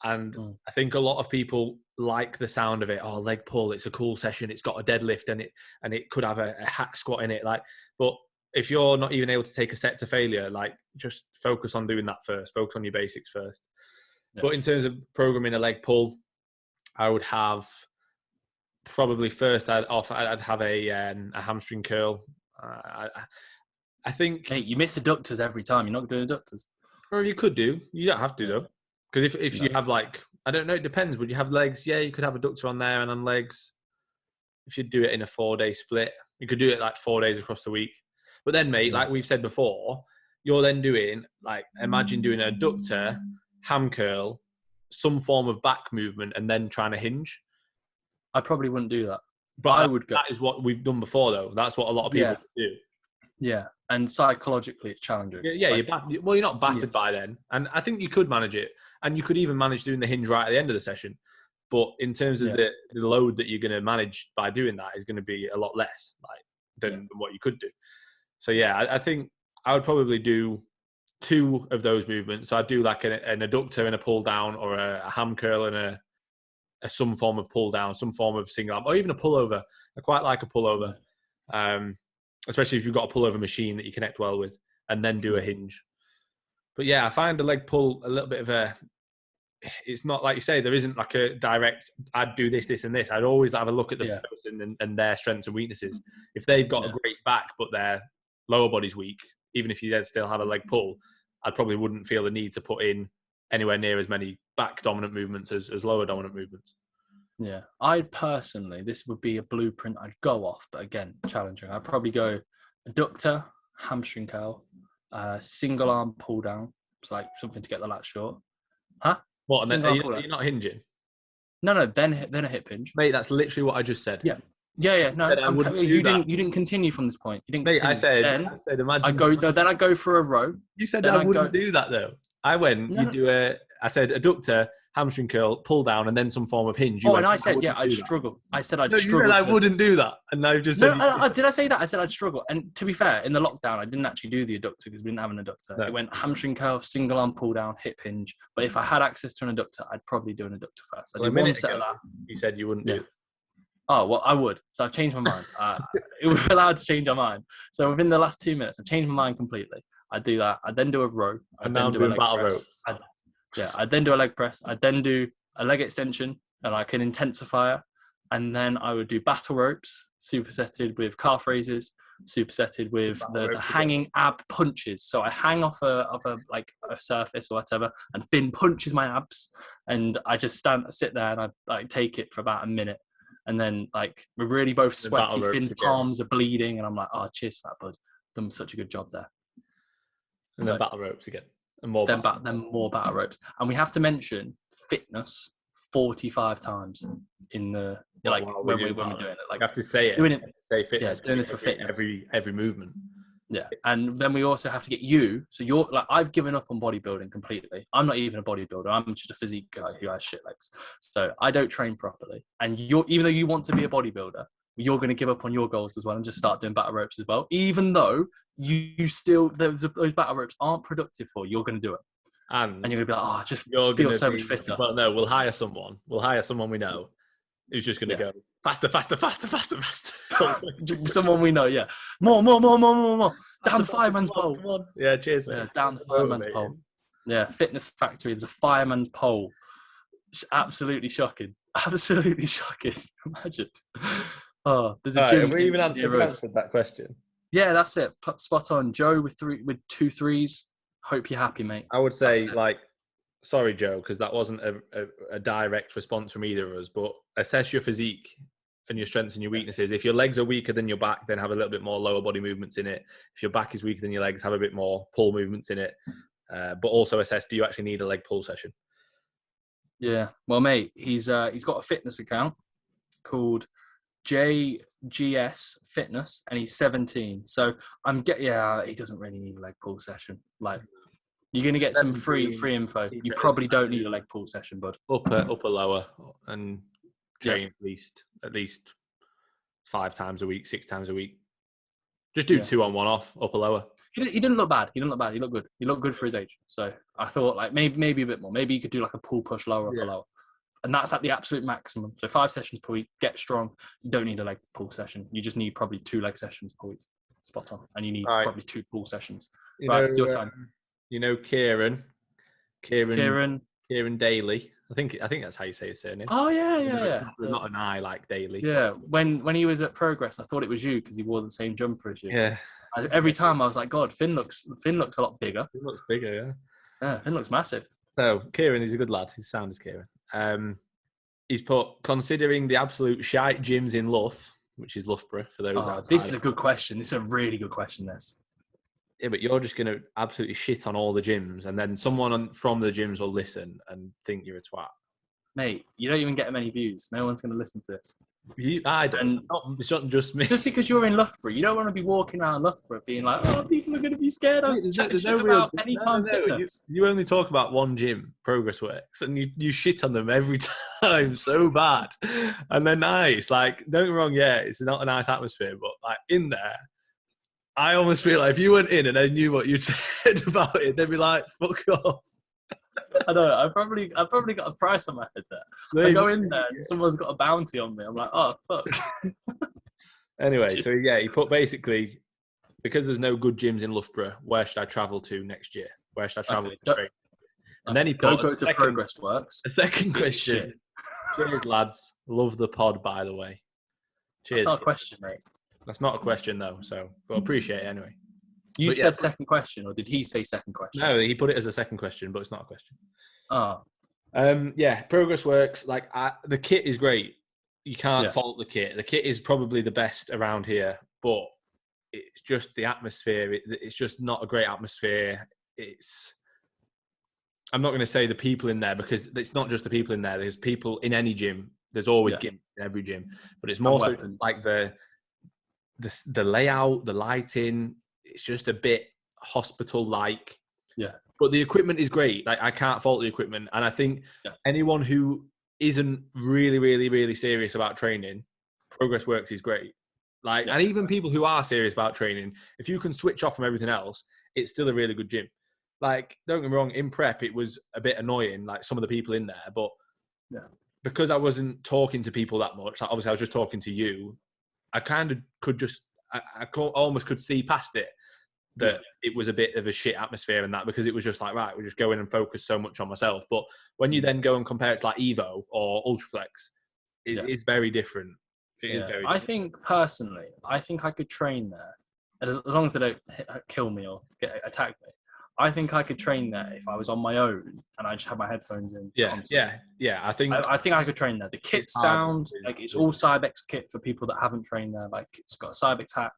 and I think a lot of people like the sound of it. Oh, leg pull, it's a cool session. It's got a deadlift and it could have a hack squat in it. Like, but if you're not even able to take a set to failure, like, just focus on doing that first. Focus on your basics first. Yeah. But in terms of programming a leg pull, I would have probably first I'd have a hamstring curl. I think. Hey, you miss adductors every time. You're not doing adductors. Or you could do. You don't have to though, because if you have like, I don't know, it depends. Would you have legs? Yeah, you could have adductor on there and on legs. If you do it in a 4-day split, you could do it like 4 days across the week. But then, mate, like we've said before, you're then doing, like, imagine doing an adductor, ham curl, some form of back movement, and then trying to hinge. I probably wouldn't do that. But I would go. That is what we've done before, though. That's what a lot of people do. Yeah, and psychologically, it's challenging. Yeah, like, you're not battered by then. And I think you could manage it. And you could even manage doing the hinge right at the end of the session. But in terms of the load that you're going to manage by doing that is going to be a lot less than what you could do. So, yeah, I think I would probably do 2 of those movements. So I'd do like an adductor and a pull down, or a ham curl and a some form of pull down, some form of single arm, or even a pullover. I quite like a pullover, especially if you've got a pullover machine that you connect well with, and then do a hinge. But yeah, I find the leg pull a little bit of a, it's not like you say, there isn't like a direct, I'd do this, this and this. I'd always have a look at the person and their strengths and weaknesses. If they've got a great back, but their lower body's weak, even if you then still have a leg pull, I probably wouldn't feel the need to put in anywhere near as many back dominant movements as lower dominant movements. Yeah, I'd personally, this would be a blueprint I'd go off, but again, challenging. I'd probably go adductor, hamstring curl, single arm pull down. It's like something to get the lat short. Huh? What? And then are you not hinging? No. Then a hip hinge. Mate, that's literally what I just said. Yeah. No, you didn't continue from this point. You didn't. Mate, I said, imagine. Then I go for a row. You said I wouldn't do that though. I went. I said adductor, hamstring curl, pull down, and then some form of hinge. And I said, I'd struggle. I said I'd struggle. You said I wouldn't do that, and now just said. Did I say that? I said I'd struggle. And to be fair, in the lockdown, I didn't actually do the adductor because we didn't have an adductor. It went hamstring curl, single arm pull down, hip hinge. But if I had access to an adductor, I'd probably do an adductor first. I'd do one set of that. You said you wouldn't do it. Oh, well, I would. So I've changed my mind. We're allowed to change our mind. So within the last 2 minutes, I've changed my mind completely. I'd do that. I'd then do a row. I'd then do a leg press. I'd then do a leg press. I'd then do a leg extension and like an intensifier. And then I would do battle ropes, supersetted with calf raises, supersetted with the hanging ab punches. So I hang off a surface or whatever, and Finn punches my abs. And I just sit there and I like take it for about a minute. And then, like, we're really both sweaty, Finn's palms are bleeding, and I'm like, oh, cheers for that, bud. Done such a good job there. And then battle ropes again. And more then more battle ropes. And we have to mention fitness 45 times in the, when we're doing it. Like, you have to say it. Say fitness. Yeah, doing this for fitness. Every movement. Yeah, and then we also have to get you. So you're like, I've given up on bodybuilding completely. I'm not even a bodybuilder. I'm just a physique guy who has shit legs. So I don't train properly. And even though you want to be a bodybuilder, you're going to give up on your goals as well and just start doing battle ropes as well. Even though you still, those battle ropes aren't productive for you, you're going to do it. And you're going to be like, oh, I just feel so much fitter. Well, no, we'll hire someone. We'll hire someone we know who's just going to go faster. Someone we know, yeah. More. Down the fireman's pole. Come on. Yeah, cheers, mate. Yeah, down the fireman's pole. Yeah, Fitness Factory. There's a fireman's pole. It's absolutely shocking. Absolutely shocking. Imagine. Oh, there's a gym. Have we even answered that question? Yeah, that's it. Spot on. Joe with 2 threes. Hope you're happy, mate. I would say, sorry, Joe, because that wasn't a direct response from either of us, but assess your physique and your strengths and your weaknesses. If your legs are weaker than your back, then have a little bit more lower body movements in it. If your back is weaker than your legs, have a bit more pull movements in it. But also assess, do you actually need a leg pull session? Yeah. Well, mate, he's got a fitness account called JGS Fitness, and he's 17. So he doesn't really need a leg pull session. Like, You're going to get some free info. You probably don't need a leg pull session, bud. Upper, lower, and train at least 5 times a week, 6 times a week. Just do 2 on, 1 off, upper, lower. He didn't look bad. He looked good. He looked good for his age. So I thought like maybe a bit more. Maybe you could do like a pull push lower, upper, lower. And that's at the absolute maximum. So 5 sessions per week, get strong. You don't need a leg pull session. You just need probably 2 leg sessions per week. Spot on. And you need probably 2 pull sessions. Your time. You know Kieran Daly. I think that's how you say his surname. Oh yeah. There's not an I like Daly. Yeah. When he was at Progress, I thought it was you because he wore the same jumper as you. Yeah. Every time I was like, God, Finn looks a lot bigger. He looks bigger, yeah. Yeah, Finn looks massive. So Kieran, he's a good lad. His sound is Kieran. He's put, considering the absolute shite gyms in Luff, which is Loughborough for those outside. This is a good question. This is a really good question, this. Yeah, but you're just going to absolutely shit on all the gyms, and then someone from the gyms will listen and think you're a twat. Mate, you don't even get many views. No one's going to listen to this. I don't. It's not just me. Just because you're in Loughborough, you don't want to be walking around Loughborough being like, "Oh, people are going to be scared of anytime fitness." You only talk about one gym, Progress Works, and you shit on them every time so bad. And they're nice. Like, don't get me wrong, yeah, it's not a nice atmosphere, but like in there, I almost feel like if you went in and they knew what you'd said about it, they'd be like, "Fuck off." I know. I probably got a price on my head there. I go in there and someone's got a bounty on me. I'm like, oh fuck. Anyway, so yeah, he put basically, because there's no good gyms in Loughborough, where should I travel to next year? Where should I travel to train? And then he put go to Progress Works. A second question. Cheers, lads. Love the pod, by the way. Cheers. That's not a question, mate. That's not a question though, so we'll appreciate it anyway. You said second question, or did he say second question? No, he put it as a second question, but it's not a question. Oh. Yeah, Progress Works. Like, the kit is great. You can't fault the kit. The kit is probably the best around here, but it's just the atmosphere. It's just not a great atmosphere. I'm not going to say the people in there, because it's not just the people in there. There's people in any gym. There's always in every gym, but it's more so like the layout, the lighting. It's just a bit hospital-like. Yeah. But the equipment is great. Like, I can't fault the equipment. And I think anyone who isn't really, really, really serious about training, Progress Works is great. Like, and even people who are serious about training, if you can switch off from everything else, it's still a really good gym. Like, don't get me wrong, in prep, it was a bit annoying, like some of the people in there. But because I wasn't talking to people that much, like obviously I was just talking to you, I kind of could just, I almost could see past it, that it was a bit of a shit atmosphere and that, because it was just like, right, we just go in and focus so much on myself. But when you then go and compare it to like Evo or Ultraflex, it is very different. It is very different. I think personally, I could train there, as long as they don't kill me or attack me. I think I could train there if I was on my own and I just had my headphones in. Yeah. I think I could train there. The kit sound, like, it's all Cybex kit for people that haven't trained there. Like, it's got a Cybex hack,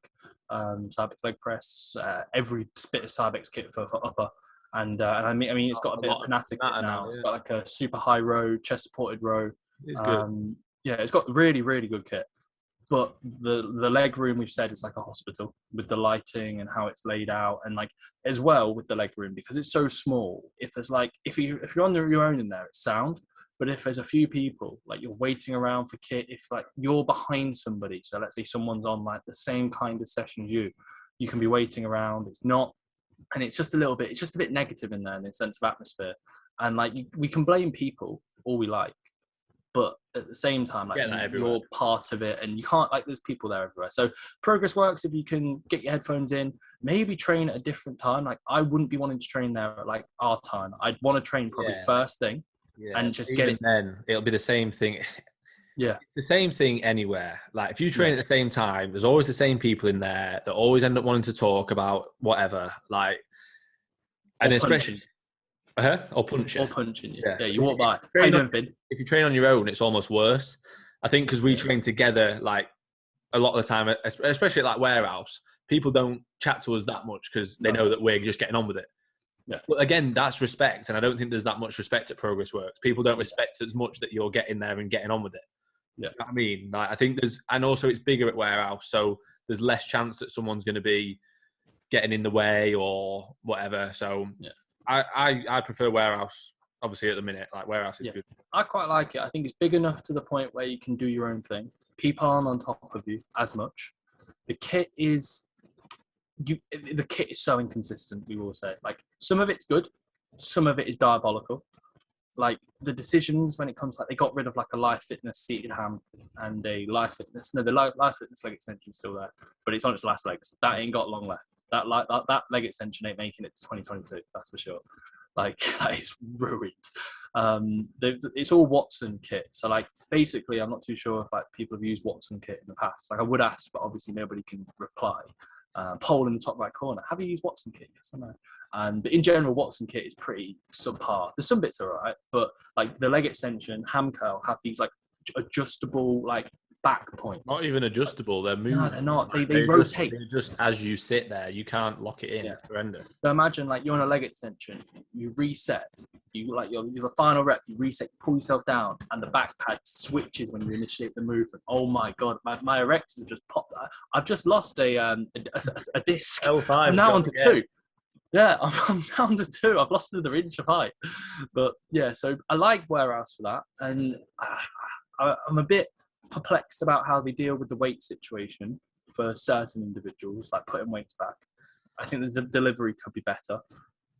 Cybex leg press, every bit of Cybex kit for upper, and I mean it's got a bit of Fanatic now. It's got like a super high row, chest supported row. It's good. It's got really, really good kit. But the leg room, we've said, is like a hospital with the lighting and how it's laid out, and like as well with the leg room, because it's so small. If there's like if you're on your own in there, it's sound. But if there's a few people, like you're waiting around for kit, if like you're behind somebody, so let's say someone's on like the same kind of session as you can be waiting around. It's not, and it's just a bit negative in there in the sense of atmosphere. And like we can blame people all we like, but at the same time, like you're part of it, and you can't, like, there's people there everywhere. So Progress Works, if you can get your headphones in, maybe train at a different time. Like, I wouldn't be wanting to train there at like our time. I'd want to train probably first thing and just get it. Then it'll be the same thing. Yeah. It's the same thing anywhere. Like, if you train at the same time, there's always the same people in there that always end up wanting to talk about whatever. Like, and especially. Or punching. Or punching you. Yeah, you walk by. If you train on your own, it's almost worse. I think because we train together, like, a lot of the time, especially at like warehouse, people don't chat to us that much because they know that we're just getting on with it. Yeah. But again, that's respect. And I don't think there's that much respect at Progress Works. People don't respect as much that you're getting there and getting on with it. Yeah. You know what I mean? Like, I think and also it's bigger at warehouse, so there's less chance that someone's going to be getting in the way or whatever. So I prefer warehouse. Obviously, at the minute, like warehouse is good. I quite like it. I think it's big enough to the point where you can do your own thing. People aren't on top of you as much. The kit is so inconsistent. We will say, like, some of it's good, some of it is diabolical. Like the decisions when it comes, like they got rid of like a Life Fitness seated ham and a Life Fitness. No, the Life Fitness leg extension is still there, but it's on its last legs. That ain't got long left. That leg extension ain't making it to 2022. That's for sure. Like that is ruined. It's all Watson kit. So like basically, I'm not too sure if like people have used Watson kit in the past. Like I would ask, but obviously nobody can reply. Poll in the top right corner. Have you used Watson kit? Yes or no? But in general, Watson kit is pretty subpar. There's some bits are alright, but like the leg extension, ham curl have these like adjustable like back points. Not even adjustable. They're moving. No, they're not. They rotate. Just as you sit there, you can't lock it in. Yeah. It's horrendous. So imagine like you're on a leg extension, you reset, you like you're the final rep, you reset, you pull yourself down, and the back pad switches when you initiate the movement. Oh my god, my erectors have just popped. I've just lost a disc. L5. I'm now on to 2. Yeah, I'm down to 2. I've lost another inch of height. But yeah, so I like warehouse for that, and I'm a bit perplexed about how they deal with the weight situation for certain individuals, like putting weights back. I think the delivery could be better,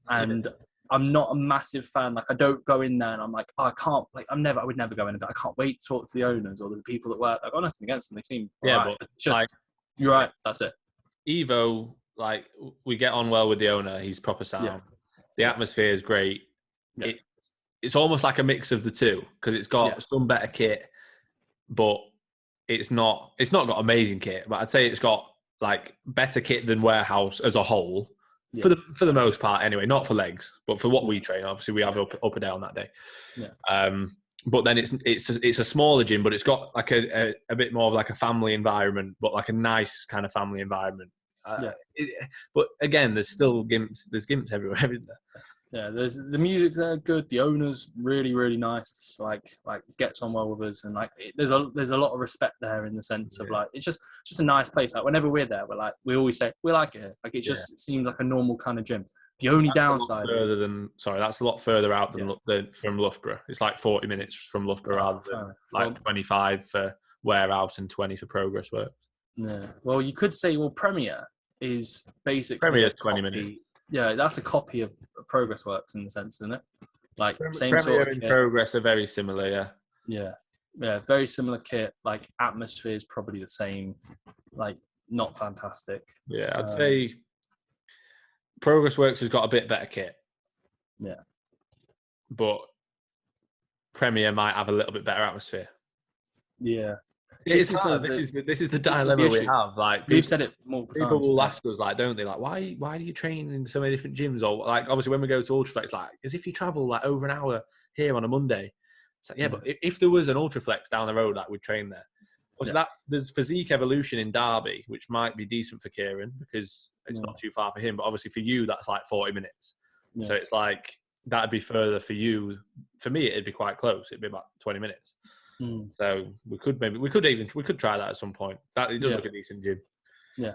and I'm not a massive fan. Like I don't go in there and I'm like, oh, I can't. Like I would never go in there. I can't wait to talk to the owners or the people that work. I've got nothing against them. They seem right, but just like, you're right. That's it. Evo, like we get on well with the owner. He's proper sound. Yeah. The atmosphere is great. Yeah. It's almost like a mix of the two because it's got some better kit. But it's not got amazing kit, but I'd say it's got like better kit than warehouse as a whole for the most part anyway, not for legs, but for what we train. Obviously we have up or down that day. Yeah. But then it's a smaller gym, but it's got like a bit more of like a family environment, but like a nice kind of family environment. But again, there's still gimps. There's gimps everywhere, isn't there? Yeah, there's the music there good. The owner's really, really nice. Like gets on well with us, and like there's a lot of respect there in the sense of like it's just a nice place. Like whenever we're there, we always say we like it here. Like it just seems like a normal kind of gym. The only downside is that's a lot further out than from Loughborough. It's like 40 minutes from Loughborough rather than 25 for warehouse and 20 for progress works. Yeah. Well, you could say Premier is basically Premier's 20 minutes. Yeah, that's a copy of Progress Works in the sense, isn't it? Like same Premier sort of and kit. Progress are very similar, yeah. Yeah, very similar kit. Like atmosphere is probably the same. Like not fantastic. Yeah, I'd say Progress Works has got a bit better kit. Yeah, but Premier might have a little bit better atmosphere. Yeah. This is the dilemma we have. Like we've said it multiple times. People will ask us, like, don't they? Like, why do you train in so many different gyms? Or like, obviously, when we go to Ultraflex, like, as if you travel like over an hour here on a Monday. It's like, but if there was an Ultraflex down the road, like, we'd train there. Also, there's Physique Evolution in Derby, which might be decent for Kieran because it's not too far for him. But obviously, for you, that's like 40 minutes. Yeah. So it's like that'd be further for you. For me, it'd be quite close. It'd be about 20 minutes. So we could try that at some point. That it does look a decent gym. Yeah.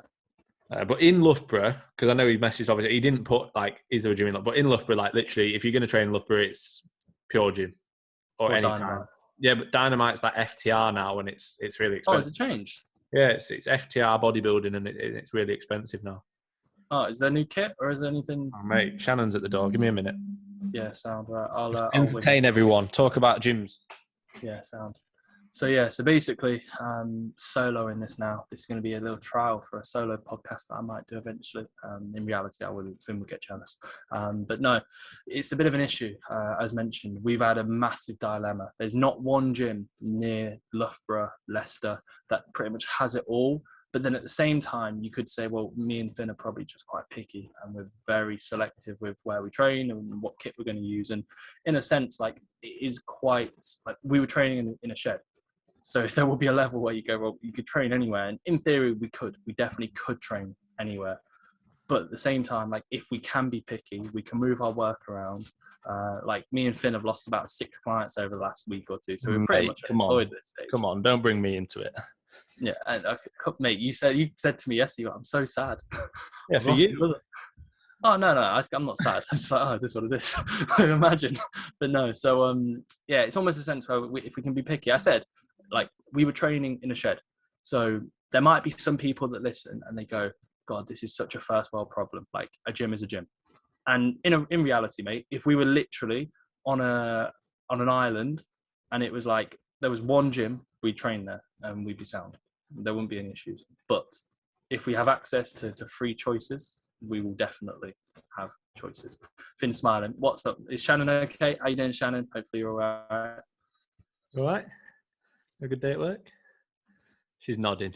But in Loughborough, because I know he messaged obviously, he didn't put like is there a gym in Loughborough? But in Loughborough, like literally, if you're going to train in Loughborough, it's pure gym or any time. Yeah, but Dynamite's like FTR now, and it's really expensive. Oh, has it changed? Yeah, it's FTR bodybuilding, and it's really expensive now. Oh, is there a new kit or is there anything? Oh, mate, Shannon's at the door. Give me a minute. Yeah, sound right. I'll entertain everyone. Talk about gyms. Yeah, sound. So basically, solo in this now. This is going to be a little trial for a solo podcast that I might do eventually. In reality, I wouldn't think we'll get jealous. But no, it's a bit of an issue. As mentioned, we've had a massive dilemma. There's not one gym near Loughborough, Leicester, that pretty much has it all. But then at the same time, you could say, well, me and Finn are probably just quite picky and we're very selective with where we train and what kit we're going to use. And in a sense, like it is quite like we were training in a shed. So there will be a level where you go, well, you could train anywhere. And in theory, we definitely could train anywhere. But at the same time, like if we can be picky, we can move our work around. Like me and Finn have lost about 6 clients over the last week or two. So we're pretty much employed at this stage. Come on, don't bring me into it. Yeah, and mate, you said to me yesterday, I'm so sad. Yeah, for you. Oh no, I'm not sad. I'm just like, oh, this is what it is. I imagine, but no. So yeah, it's almost a sense where if we can be picky. I said, like, we were training in a shed, so there might be some people that listen and they go, God, this is such a first world problem. Like, a gym is a gym, and in reality, mate, if we were literally on an island and it was like there was one gym, we'd train there and we'd be sound. There wouldn't be any issues. But if we have access to free choices, we will definitely have choices. Finn's smiling. What's up? Is Shannon okay? How you doing, Shannon? Hopefully you're all right. All right. A good day at work? She's nodding.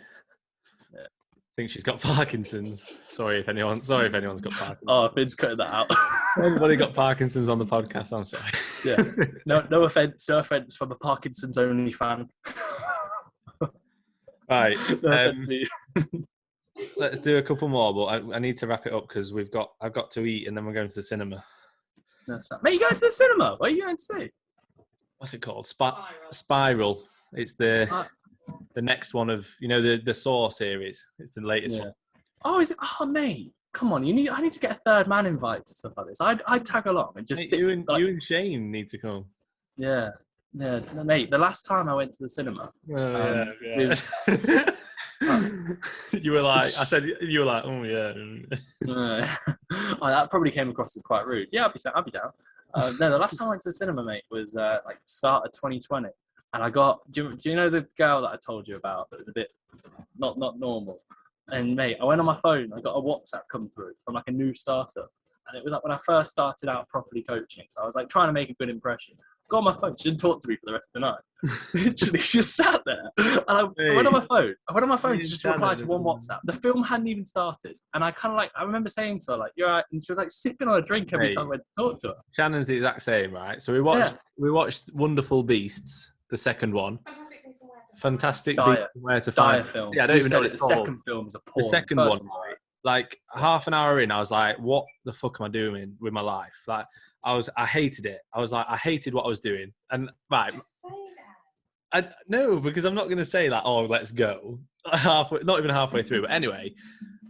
Yeah. I think she's got Parkinson's. Sorry if anyone's got Parkinson's. Oh, Finn's cutting that out. Anybody got Parkinson's on the podcast? I'm sorry. Yeah. No offense from a Parkinson's only fan. Right. Let's do a couple more, but I need to wrap it up because I've got to eat and then we're going to the cinema. No, mate, you going to the cinema? What are you going to see? What's it called? Spiral. It's the next one of the Saw series. It's the latest one. Oh, is it? Oh, mate, come on! I need to get a third man invite to stuff like this. I'd tag along and just sit. You and Shane need to come. Yeah, mate. The last time I went to the cinema, you were like, I said, you were like, oh yeah. Oh, that probably came across as quite rude. Yeah, I'll be down. No, the last time I went to the cinema, mate, was like start of 2020, and I got. Do you know the girl that I told you about that was a bit not normal? And mate, I went on my phone. I got a WhatsApp come through from like a new starter, and it was like when I first started out properly coaching. So I was like trying to make a good impression. Got on my phone. She didn't talk to me for the rest of the night. Literally, she just sat there. And I went on my phone. To just reply to one WhatsApp. The film hadn't even started. And I kind of like, I remember saying to her, like, you're right. And she was like sipping on a drink every time I went to talk to her. Shannon's the exact same, right? So we watched Wonderful Beasts, the second one. Fantastic Beasts and Where to Find Them. Film. Yeah, I don't even know what the it's called. second film is a porn. The second one, right? Like half an hour in, I was like, what the fuck am I doing with my life? Like, I hated it. I was like, I hated what I was doing. And right. No, because I'm not going to say that, oh, let's go. Not even halfway through. But anyway,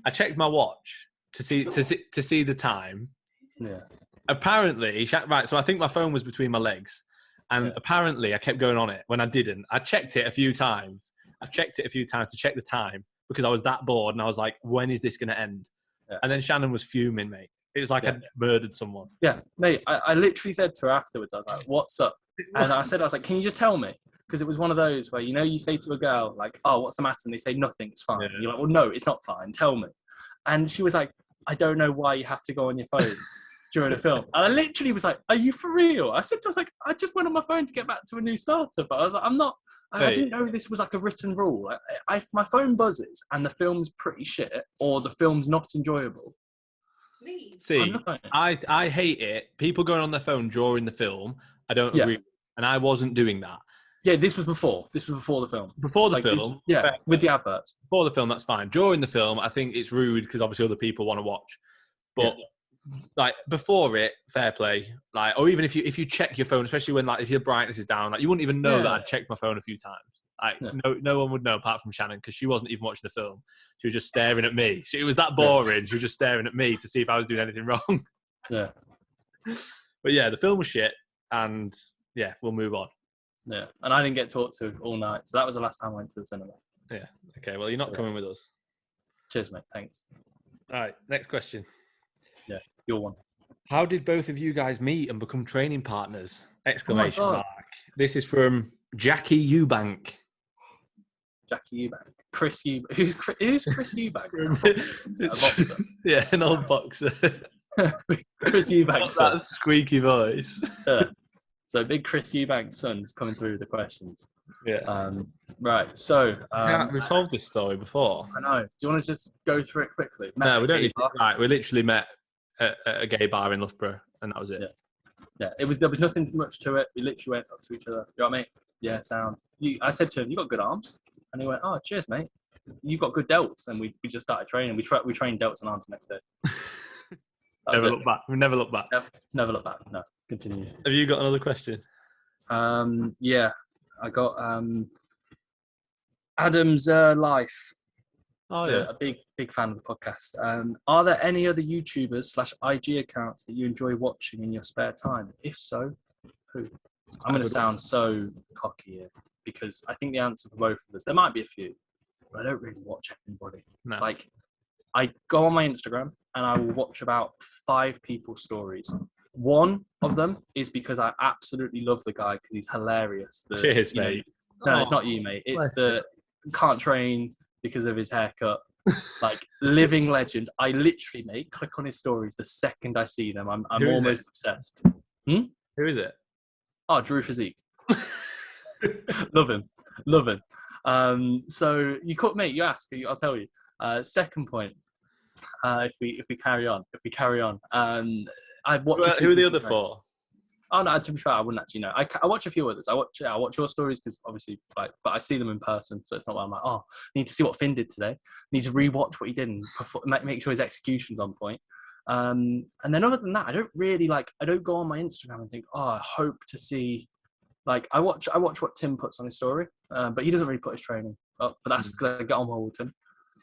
I checked my watch to see the time. Yeah. Apparently, right, so I think my phone was between my legs. And apparently I kept going on it when I didn't. I checked it a few times. to check the time because I was that bored and I was like, when is this going to end? Yeah. And then Shannon was fuming, mate. It was like I'd murdered someone. Yeah, mate, I literally said to her afterwards, I was like, what's up? And I was like, can you just tell me? Because it was one of those where, you say to a girl, like, oh, what's the matter? And they say, nothing, it's fine. Yeah. You're like, well, no, it's not fine. Tell me. And she was like, I don't know why you have to go on your phone during a film. And I literally was like, are you for real? I said to her, I was like, I just went on my phone to get back to a new starter. But I was like, I didn't know this was like a written rule. My phone buzzes and the film's pretty shit or the film's not enjoyable. See, I hate it. People going on their phone during the film, I don't agree. And I wasn't doing that. Yeah, this was before the film. Before the film? With the adverts. Before the film, that's fine. During the film, I think it's rude because obviously other people want to watch. But like before it, fair play. Like, or even if you check your phone, especially when if your brightness is down, like you wouldn't even know that I'd checked my phone a few times. Like no one would know apart from Shannon because she wasn't even watching the film. She was just staring at me. It was that boring. She was just staring at me to see if I was doing anything wrong. Yeah. But yeah, the film was shit, and we'll move on. Yeah, and I didn't get talked to all night, so that was the last time I went to the cinema. Yeah. Okay. Well, you're not coming with us. Cheers, mate. Thanks. All right. Next question. Yeah, your one. How did both of you guys meet and become training partners? Exclamation mark. This is from Jackie Eubank. Jackie Eubank. Chris Eubank. Who's Chris Eubank? Yeah, an old boxer. Chris Eubank. That squeaky voice. Yeah. So big Chris Eubank's son's coming through with the questions. Yeah. Right. So we've told this story before. I know. Do you want to just go through it quickly? No, we don't need to. Right. We literally met at a gay bar in Loughborough, and that was it. Yeah. There was nothing much to it. We literally went up to each other. You know what I mean? Yeah. Sound. I said to him, "You got good arms," and he went, "Oh, cheers, mate. You've got good delts." And we just started training. We trained delts and arms the next day. Never look back. We never look back. Never look back. No. Continue. Have you got another question? Yeah, I got Adam's life. Oh yeah. A big fan of the podcast. Are there any other YouTubers/IG accounts that you enjoy watching in your spare time? If so, who? I'm going to sound so cocky here because I think the answer for both of us, there might be a few, but I don't really watch anybody. No. Like, I go on my Instagram and I will watch about 5 people's stories. One of them is because I absolutely love the guy because he's hilarious. Cheers, mate. No, it's not you, mate. It's can't train because of his haircut. Like, living legend. I literally, mate, click on his stories the second I see them. I'm almost obsessed. Who is it? Oh, Drew Physique. Love him. So you could, mate. You ask, I'll tell you. Second point. If we carry on, I've watched. Who are the other 4? Oh no, to be fair, I wouldn't actually know. I watch a few others. I watch your stories because obviously, but I see them in person, so it's not like I'm like, oh, I need to see what Finn did today. I need to rewatch what he did and make sure his execution's on point. And then other than that, I don't go on my Instagram and think, oh, I hope to see. Like, I watch what Tim puts on his story, but he doesn't really put his training up. But that's because I get on well with Tim.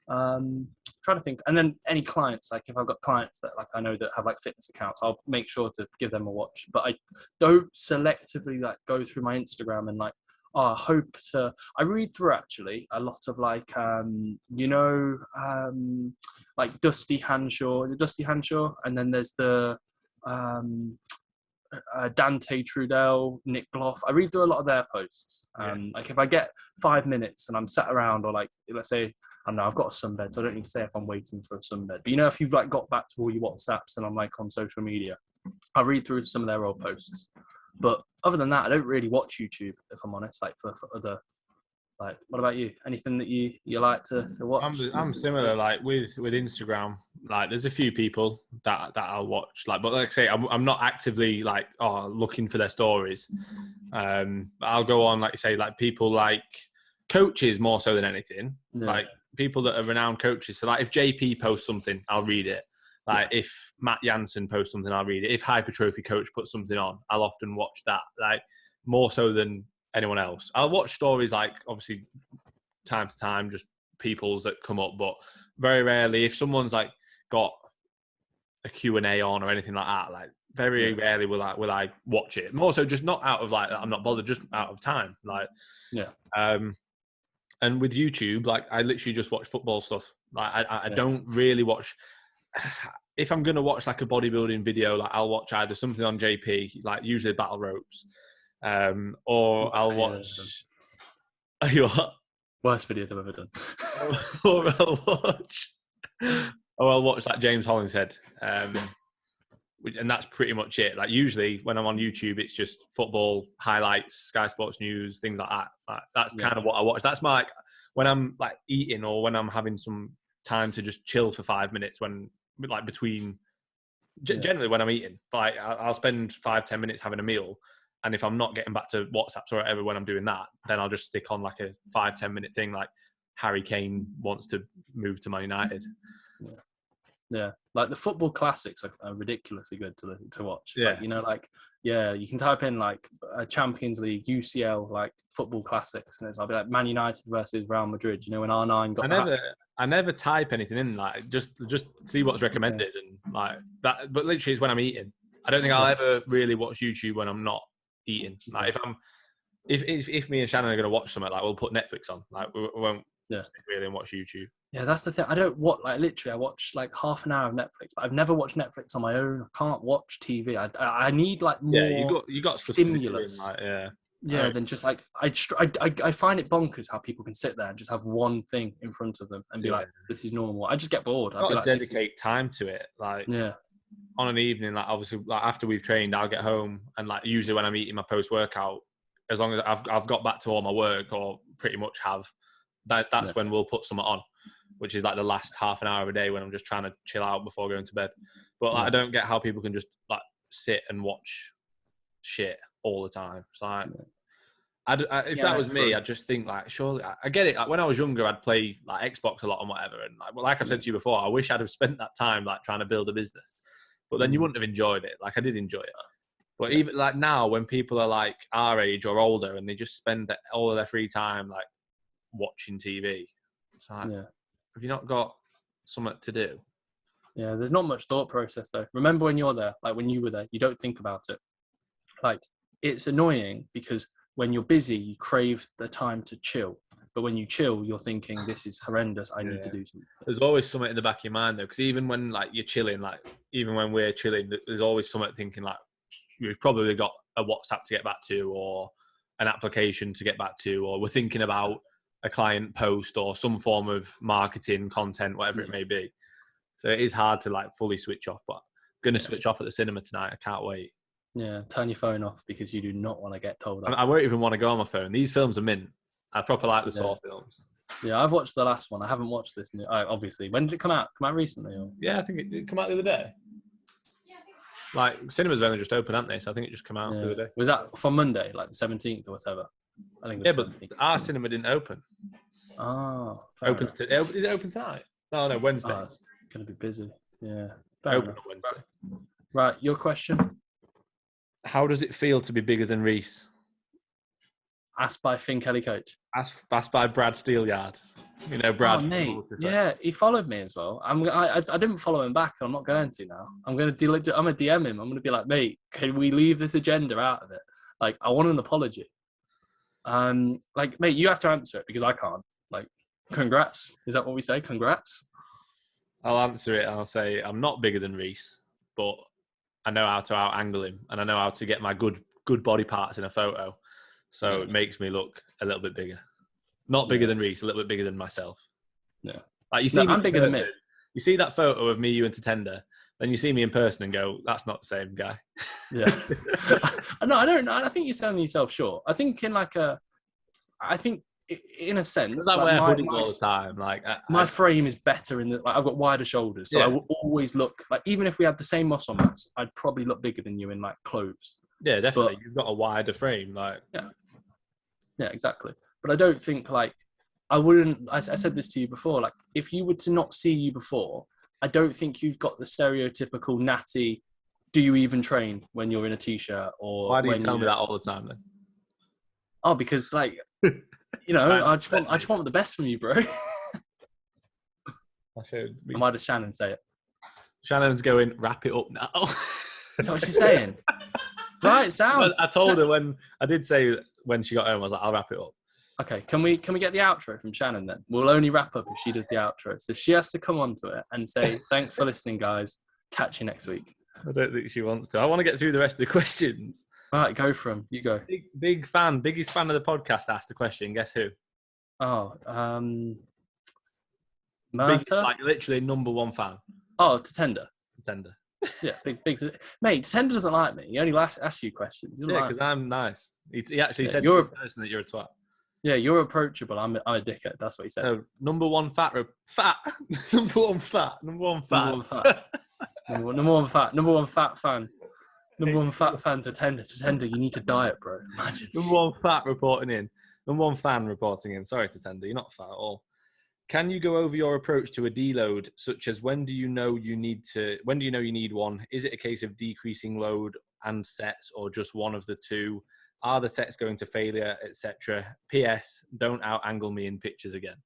Trying to think, and then any clients, like if I've got clients that like I know that have like fitness accounts, I'll make sure to give them a watch. But I don't selectively like go through my Instagram and like, oh, I hope to. I read through actually a lot of like like Dusty Hanshaw. Is it Dusty Hanshaw? And then there's the Dante Trudell, Nick Gloff. I read through a lot of their posts. Like if I get 5 minutes and I'm sat around, or like let's say, I don't know, I've got a sunbed, so I don't need to say if I'm waiting for a sunbed. But you know, if you've like got back to all your WhatsApps and I'm like on social media, I read through some of their old posts. But other than that, I don't really watch YouTube, if I'm honest. Like for other, like, what about you? Anything that you like to watch? I'm similar. Like with Instagram, like there's a few people that I'll watch. Like, but like I say, I'm not actively like looking for their stories. I'll go on, like you say, like people like coaches more so than anything. Yeah. Like people that are renowned coaches. So like if JP posts something, I'll read it. Like if Matt Jansen posts something, I'll read it. If Hypertrophy Coach puts something on, I'll often watch that. Like more so than anyone else. I'll watch stories like obviously time to time, just people's that come up, but very rarely if someone's like got a Q&A on or anything like that, like very rarely will I watch it. More so just not out of like, I'm not bothered, just out of time. Like, and with YouTube, like I literally just watch football stuff. Like I don't really watch. If I'm going to watch like a bodybuilding video, like I'll watch either something on JP, like usually battle ropes, or I'll watch. Are you what? Worst video they've ever done. Or I'll watch like James Hollingshead, and that's pretty much it. Like usually when I'm on YouTube, it's just football highlights, Sky Sports News, things like that. Like, that's kind of what I watch. That's my like, when I'm like eating or when I'm having some time to just chill for 5 minutes when like between generally when I'm eating, like I'll spend 5-10 minutes having a meal, and if I'm not getting back to WhatsApps or whatever when I'm doing that, then I'll just stick on like a 5-10 minute thing, like Harry Kane wants to move to Man United. Yeah, like the football classics are ridiculously good to watch. Yeah, like, you know, like you can type in like a Champions League UCL like football classics, and I'll be like Man United versus Real Madrid. You know, when R9 got. I never type anything in, like just see what's recommended and like that. But literally, it's when I'm eating. I don't think I'll ever really watch YouTube when I'm not eating. Like if me and Shannon are going to watch something, like we'll put Netflix on. Like we won't sit really and watch YouTube. Yeah, that's the thing. I don't watch, like literally I watch like half an hour of Netflix, but I've never watched Netflix on my own. I can't watch TV. I need like more you got stimulus. Like, then just like I find it bonkers how people can sit there and just have one thing in front of them and be like, this is normal. I just get bored. I'd be like, dedicate time to it. Like on an evening, like obviously like after we've trained, I'll get home and like usually when I'm eating my post workout, as long as I've got back to all my work or pretty much have, that's when we'll put something on, which is like the last half an hour of a day when I'm just trying to chill out before going to bed. But like, I don't get how people can just like sit and watch shit all the time. It's like, if that was me, I'd just think like, surely I get it. Like, when I was younger, I'd play like Xbox a lot and whatever. And like I've said to you before, I wish I'd have spent that time like trying to build a business. But then you wouldn't have enjoyed it. Like I did enjoy it. But even like now, when people are like our age or older and they just spend all of their free time like watching TV, it's like, have you not got something to do? Yeah, there's not much thought process though. Remember when you're there, like when you were there, you don't think about it. Like, it's annoying because when you're busy, you crave the time to chill. But when you chill, you're thinking, this is horrendous. I need to do something. There's always something in the back of your mind, though, because even when like you're chilling, like even when we're chilling, there's always something thinking like we've probably got a WhatsApp to get back to, or an application to get back to, or we're thinking about a client post or some form of marketing content, whatever it may be. So it is hard to like fully switch off. But I'm going to switch off at the cinema tonight. I can't wait. Yeah, turn your phone off because you do not want to get told off. I won't even want to go on my phone. These films are mint. I proper like the Saw films. Yeah, I've watched the last one. I haven't watched this new. Obviously, when did it come out? Come out recently? Or? Yeah, I think it came out the other day. Yeah, I think so. Like cinemas have only just opened, haven't they? So I think it just came out the other day. Was that from Monday, like the 17th or whatever? I think it was 17th. But our cinema didn't open. Oh, is it open tonight? No, Wednesday. Oh, it's gonna be busy. Yeah, open on Wednesday. Right, your question. How does it feel to be bigger than Reece? Asked by Finn Kelly Coach. Asked by Brad Steelyard. You know, Brad. Oh, mate. Yeah, he followed me as well. I didn't follow him back. I'm not going to now. I'm going to I'm going to DM him. I'm going to be like, mate, can we leave this agenda out of it? Like, I want an apology. Like, mate, you have to answer it because I can't. Like, congrats. Is that what we say? Congrats. I'll answer it. I'll say I'm not bigger than Reece, but I know how to out-angle him, and I know how to get my good body parts in a photo. So it makes me look a little bit bigger. Not bigger than Reece, a little bit bigger than myself. Yeah. Like you see, I'm bigger than me. You see that photo of me, you, and Tatenda, then you see me in person and go, "That's not the same guy." Yeah. No, I don't. I think you're selling yourself short. I think in a sense, I wear hoodies all the time. Like my frame is better I've got wider shoulders, so I will always look like, even if we had the same muscle mass, I'd probably look bigger than you in like clothes. Yeah, definitely. You've got a wider frame, like yeah, exactly. But I don't think like I said this to you before, like if you were to not see you before, I don't think you've got the stereotypical natty, do you even train when you're in a t-shirt? Or why do you tell me that all the time then? Oh, because like, you know, I just want the best from you, bro. Why does Shannon say it? Shannon's going, wrap it up now. That's what she's saying. Right, sound. I told her when she got home, I was like, I'll wrap it up. Okay, can we get the outro from Shannon then? We'll only wrap up if she does the outro. So she has to come onto it and say, thanks for listening, guys. Catch you next week. I don't think she wants to. I want to get through the rest of the questions. All right, go for them. You go. Biggest fan of the podcast asked a question. Guess who? Oh, like literally number one fan. Oh, Tatenda. Yeah, big. Mate, Tatenda doesn't like me. He only asks you questions. Because I'm nice. He actually said to the person that you're a twat. Yeah, you're approachable. I'm a dickhead. That's what he said. No, number one fat. Number one fat fan. Number one fat fan. Number one fat fan to Tatenda, you need to diet, bro. Imagine. Number one fat reporting in. Number one fan reporting in. Sorry, Tatenda, you're not fat at all. Can you go over your approach to a deload, such as when do you know you need one? Is it a case of decreasing load and sets, or just one of the two? Are the sets going to failure, etc.? P.S. Don't out-angle me in pictures again.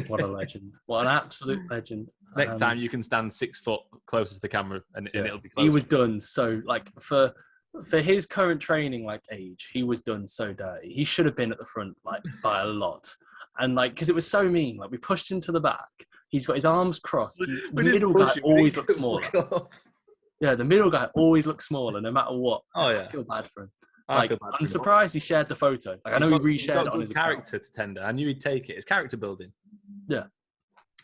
What a legend. What an absolute legend. Next time you can stand 6 foot closest to the camera and it'll be close. He was done so, like, for his current training, like, age, he was done so dirty. He should have been at the front, like, by a lot. And, like, because it was so mean. Like, we pushed him to the back. He's got his arms crossed. The middle guy always looks smaller. Yeah, the middle guy always looks smaller, no matter what. Oh, yeah. I feel bad for him. I'm surprised he shared the photo. Like, I know he reshared it on his character to Tender. I knew he'd take it. It's character building. Yeah.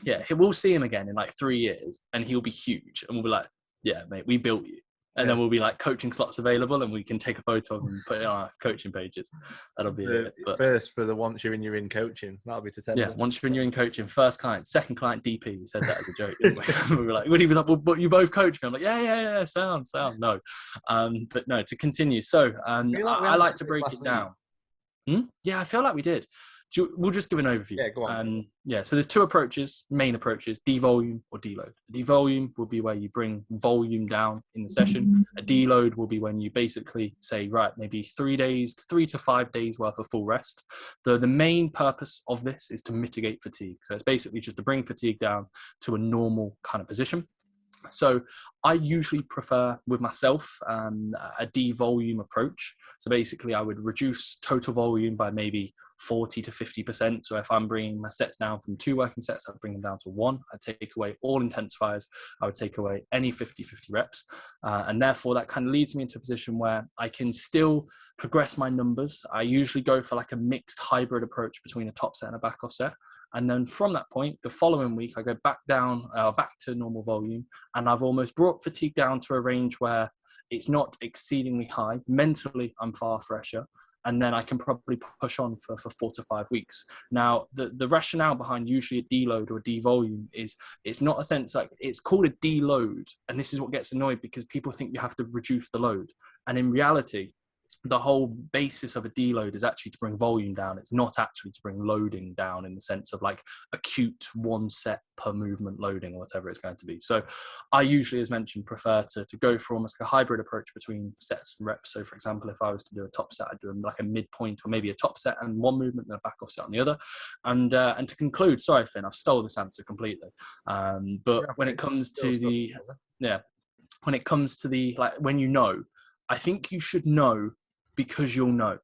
Yeah, we'll see him again in, like, 3 years, and he'll be huge. And we'll be like, yeah, mate, we built you. And then we'll be like, coaching slots available, and we can take a photo of him and put it on our coaching pages. That'll be it. But first for the once you're in coaching, that'll be to tell. Yeah, once you're in coaching, first client, second client DP. We said that as a joke, didn't we? We were like, when he was like, well, but you both coach me. I'm like, yeah, sound, no. But no, to continue. So I like to break it down. Yeah, I feel like we did. We'll just give an overview. Yeah, go on. So there's two approaches, main approaches: devolume or deload. A devolume will be where you bring volume down in the session. A deload will be when you basically say, right, maybe 3 to 5 days worth of full rest. The main purpose of this is to mitigate fatigue. So it's basically just to bring fatigue down to a normal kind of position. So I usually prefer with myself a devolume approach. So basically I would reduce total volume by maybe 40 to 50%. So if I'm bringing my sets down from 2 working sets, I'd bring them down to 1. I'd take away all intensifiers. I would take away any 50-50 reps. And therefore that kind of leads me into a position where I can still progress my numbers. I usually go for like a mixed hybrid approach between a top set and a back off set. And then from that point, the following week, I go back to normal volume, and I've almost brought fatigue down to a range where it's not exceedingly high. Mentally, I'm far fresher, and then I can probably push on for 4 to 5 weeks. Now, the rationale behind usually a deload or a devolume is it's not a sense like it's called a deload, and this is what gets annoyed because people think you have to reduce the load, and in reality, the whole basis of a deload is actually to bring volume down. It's not actually to bring loading down in the sense of like acute 1 set per movement loading or whatever it's going to be. So I usually, as mentioned, prefer to go for almost like a hybrid approach between sets and reps. So for example, if I was to do a top set, I'd do like a midpoint or maybe a top set and 1 movement and a back off set on the other. And to conclude, sorry, Finn, I've stole this answer completely. But when it comes to like when I think you should know because you'll know.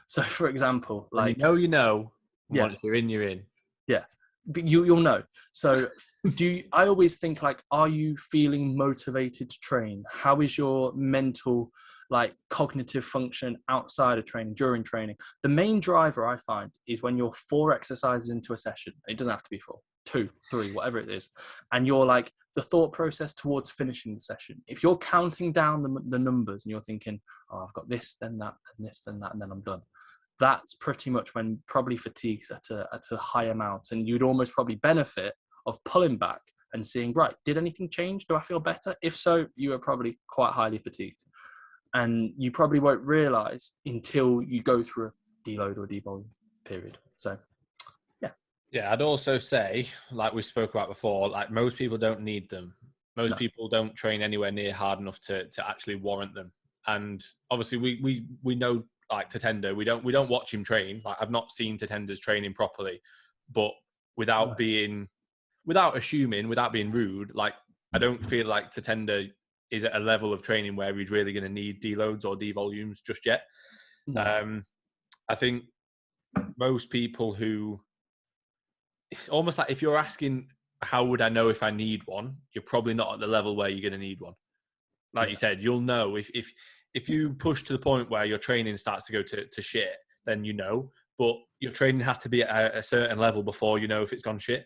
So for example, like you know once you're in, you're in. Yeah. But you'll know. So I always think like, are you feeling motivated to train? How is your mental like cognitive function outside of training, during training? The main driver I find is when you're 4 exercises into a session. It doesn't have to be 4, 2, 3, whatever it is. And you're like the thought process towards finishing the session. If you're counting down the numbers and you're thinking, oh, I've got this, then that, and this, then that, and then I'm done. That's pretty much when probably fatigue's at a high amount, and you'd almost probably benefit of pulling back and seeing, right, did anything change? Do I feel better? If so, you are probably quite highly fatigued. And you probably won't realize until you go through a deload or devolume period. So, yeah, I'd also say, like we spoke about before, like most people don't need them. Most people don't train anywhere near hard enough to actually warrant them. And obviously, we know like Tatenda, we don't watch him train. Like I've not seen Tatenda's training properly, but without being rude, like I don't feel like Tatenda is at a level of training where he's really going to need deloads or devolumes just yet. I think most people who, it's almost like if you're asking, how would I know if I need one? You're probably not at the level where you're going to need one. Like you said, you'll know if you push to the point where your training starts to go to shit, then you know. But your training has to be at a certain level before you know if it's gone shit.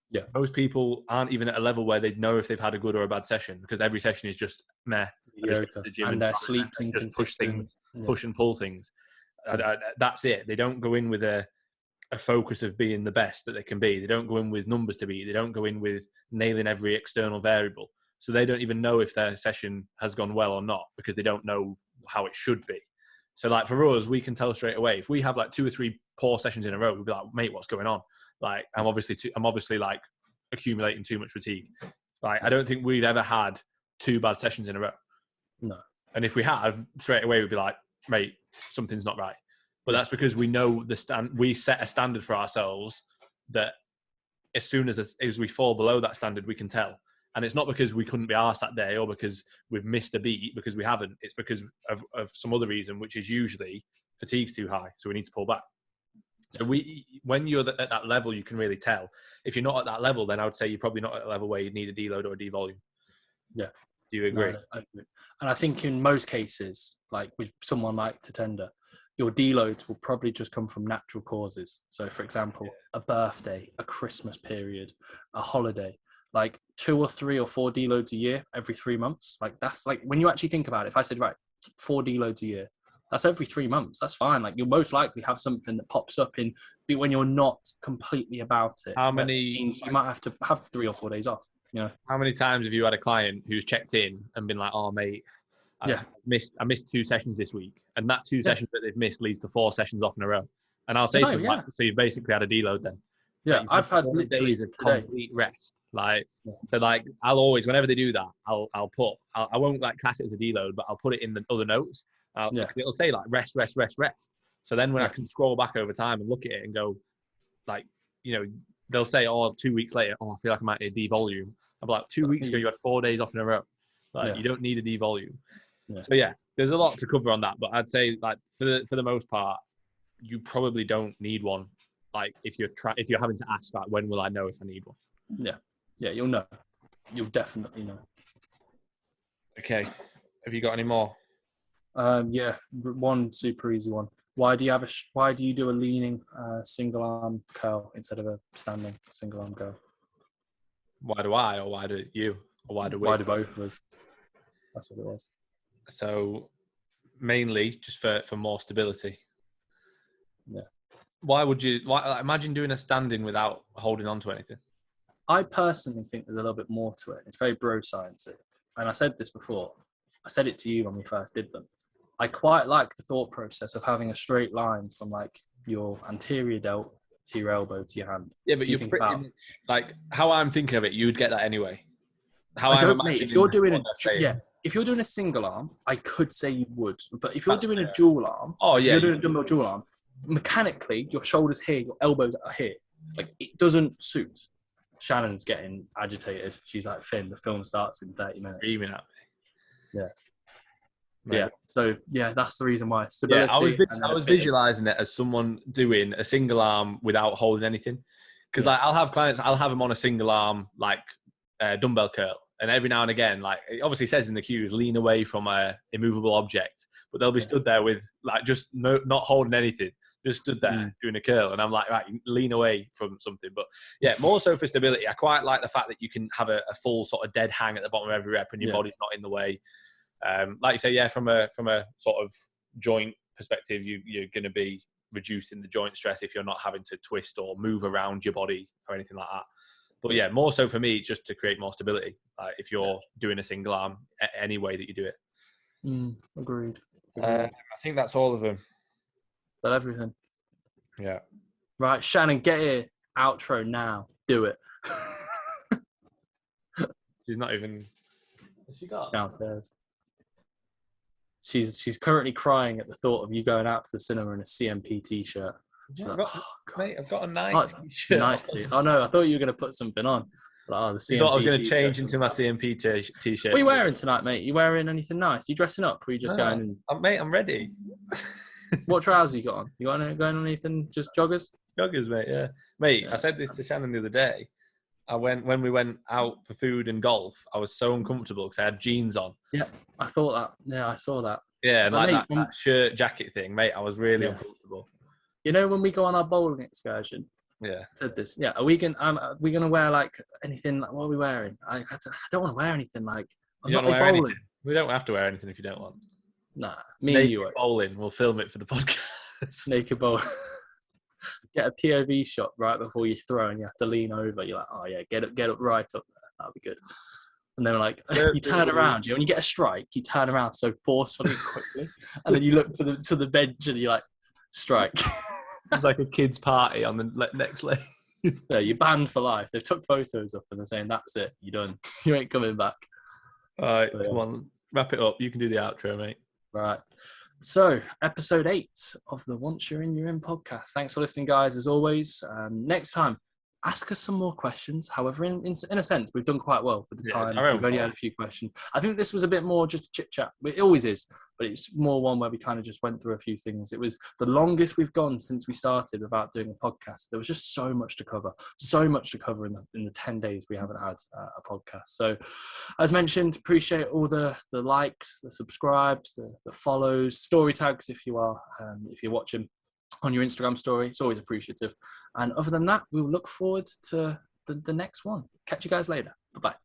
Yeah. Most people aren't even at a level where they'd know if they've had a good or a bad session because every session is just meh. The gym and their sleep's inconsistent. Push and pull things. That's it. They don't go in with a focus of being the best that they can be. They don't go in with numbers to beat. They don't go in with nailing every external variable. So they don't even know if their session has gone well or not because they don't know how it should be. So like for us, we can tell straight away. If we have like 2 or 3 poor sessions in a row, we'll be like, mate, what's going on? Like I'm obviously like accumulating too much fatigue. Like I don't think we've ever had 2 bad sessions in a row. No. And if we have, straight away we'd be like, mate, something's not right. But that's because we know we set a standard for ourselves that as soon as we fall below that standard, we can tell. And it's not because we couldn't be arsed that day or because we've missed a beat, because we haven't. It's because of some other reason, which is usually fatigue's too high, so we need to pull back. So when you're at that level, you can really tell. If you're not at that level, then I would say you're probably not at a level where you need a deload or a devolume. Yeah. Do you agree? No, I agree. And I think in most cases, like with someone like Tatenda, your deloads will probably just come from natural causes. So for example, a birthday, a Christmas period, a holiday, like 2 or 3 or 4 deloads a year, every 3 months. Like that's like, when you actually think about it, if I said, right, 4 deloads a year, that's every 3 months. That's fine. Like you'll most likely have something that pops up when you're not completely about it. How many? You might have to have 3 or 4 days off. You know. How many times have you had a client who's checked in and been like, "Oh, mate, I missed 2 sessions this week," and that 2 sessions that they've missed leads to 4 sessions off in a row, And I'll say to them, yeah. like, so you basically had a deload then. Yeah, like, I've had 4 literally days of today. complete rest. Like, so like I'll always, whenever they do that, I won't like class it as a deload, but I'll put it in the other notes. Because it'll say like rest. So then when I can scroll back over time and look at it and go, like, you know, they'll say, 2 weeks later, I feel like I might need a devolume. I'm like, 2 weeks ago, you had 4 days off in a row. Like, you don't need a devolume. Yeah. So yeah, there's a lot to cover on that, but I'd say like for the most part, you probably don't need one. Like if you're having to ask, like, when will I know if I need one? Yeah, you'll know. You'll definitely know. Okay, have you got any more? Yeah, one super easy one. Why do you do a leaning single arm curl instead of a standing single arm curl? Why do I, or why do you, or why do we? Why do both of us? That's what it was. So mainly just for more stability. Yeah. Why imagine doing a standing without holding on to anything? I personally think there's a little bit more to it. It's very bro sciencey. And I said this before. I said it to you when we first did them. I quite like the thought process of having a straight line from like your anterior delt to your elbow to your hand. Yeah, but you're pretty much, like, how I'm thinking of it, you'd get that anyway. How I'm imagining. Mate, if you're doing a single arm, I could say you would. But if you're doing a dual arm, if you're doing a dumbbell dual arm, mechanically your shoulders here, your elbows are here. Like, it doesn't suit. Shannon's getting agitated. She's like, Finn, the film starts in 30 minutes. Screaming at me. Yeah. Maybe. Yeah. So yeah, that's the reason why. Stability. Yeah, I was visualizing it as someone doing a single arm without holding anything. Because like I'll have clients, I'll have them on a single arm like dumbbell curl, and every now and again, like it obviously says in the cues, lean away from a immovable object, but they'll be stood there with like just not holding anything, just stood there doing a curl, and I'm like, right, lean away from something. But yeah, more so for stability. I quite like the fact that you can have a full sort of dead hang at the bottom of every rep, and your body's not in the way. Like you say, from a sort of joint perspective, you're going to be reducing the joint stress if you're not having to twist or move around your body or anything like that. But yeah, more so for me, it's just to create more stability. If you're doing a single arm, any way that you do it. Agreed. I think that's all of them. That everything. Yeah. Right, Shannon, get here. Outro now. Do it. She's not even. What's she got? Downstairs. She's currently crying at the thought of you going out to the cinema in a CMP t-shirt. Mate, I've got a Nike t-shirt. Oh no, I thought you were going to put something on. But, the CMP I thought I was going to change into my CMP t-shirt. What are you wearing tonight, mate? You wearing anything nice? You dressing up? Or are you just going in? Mate, I'm ready. What trousers you got on? You going on anything? Just joggers? Joggers, mate, yeah. Mate, I said this to Shannon the other day. When we went out for food and golf, I was so uncomfortable because I had jeans on. Yeah, I thought that. Yeah, I saw that. Yeah, and like that shirt jacket thing, mate, I was really uncomfortable. You know, when we go on our bowling excursion, I said this. Yeah, are we gonna wear like anything? Like, what are we wearing? I don't want to wear anything like. I'm not bowling. Anything. We don't have to wear anything if you don't want. Nah, me and you bowling. We'll film it for the podcast. Naked bowling. Get a POV shot right before you throw, and you have to lean over. You're like, oh yeah, get up right up there. That'll be good. And then like you turn around, when you get a strike, you turn around so forcefully, quickly, and then you look to the bench and you're like, strike. It's like a kid's party on the next leg. Yeah, you're banned for life. They've took photos up and they're saying that's it, you're done. You ain't coming back. All right, come on, wrap it up. You can do the outro, mate. Right. So, episode 8 of the Once You're In podcast. Thanks for listening, guys, as always. Next time, ask us some more questions. However, in a sense, we've done quite well with the time. We've only had a few questions. I think this was a bit more just chit-chat. It always is, but it's more one where we kind of just went through a few things. It was the longest we've gone since we started without doing a podcast. There was just so much to cover in the 10 days we haven't had a podcast. So, as mentioned, appreciate all the likes, the subscribes, the follows, story tags if you're watching on your Instagram story. It's always appreciative. And other than that, we'll look forward to the next one. Catch you guys later. Bye-bye.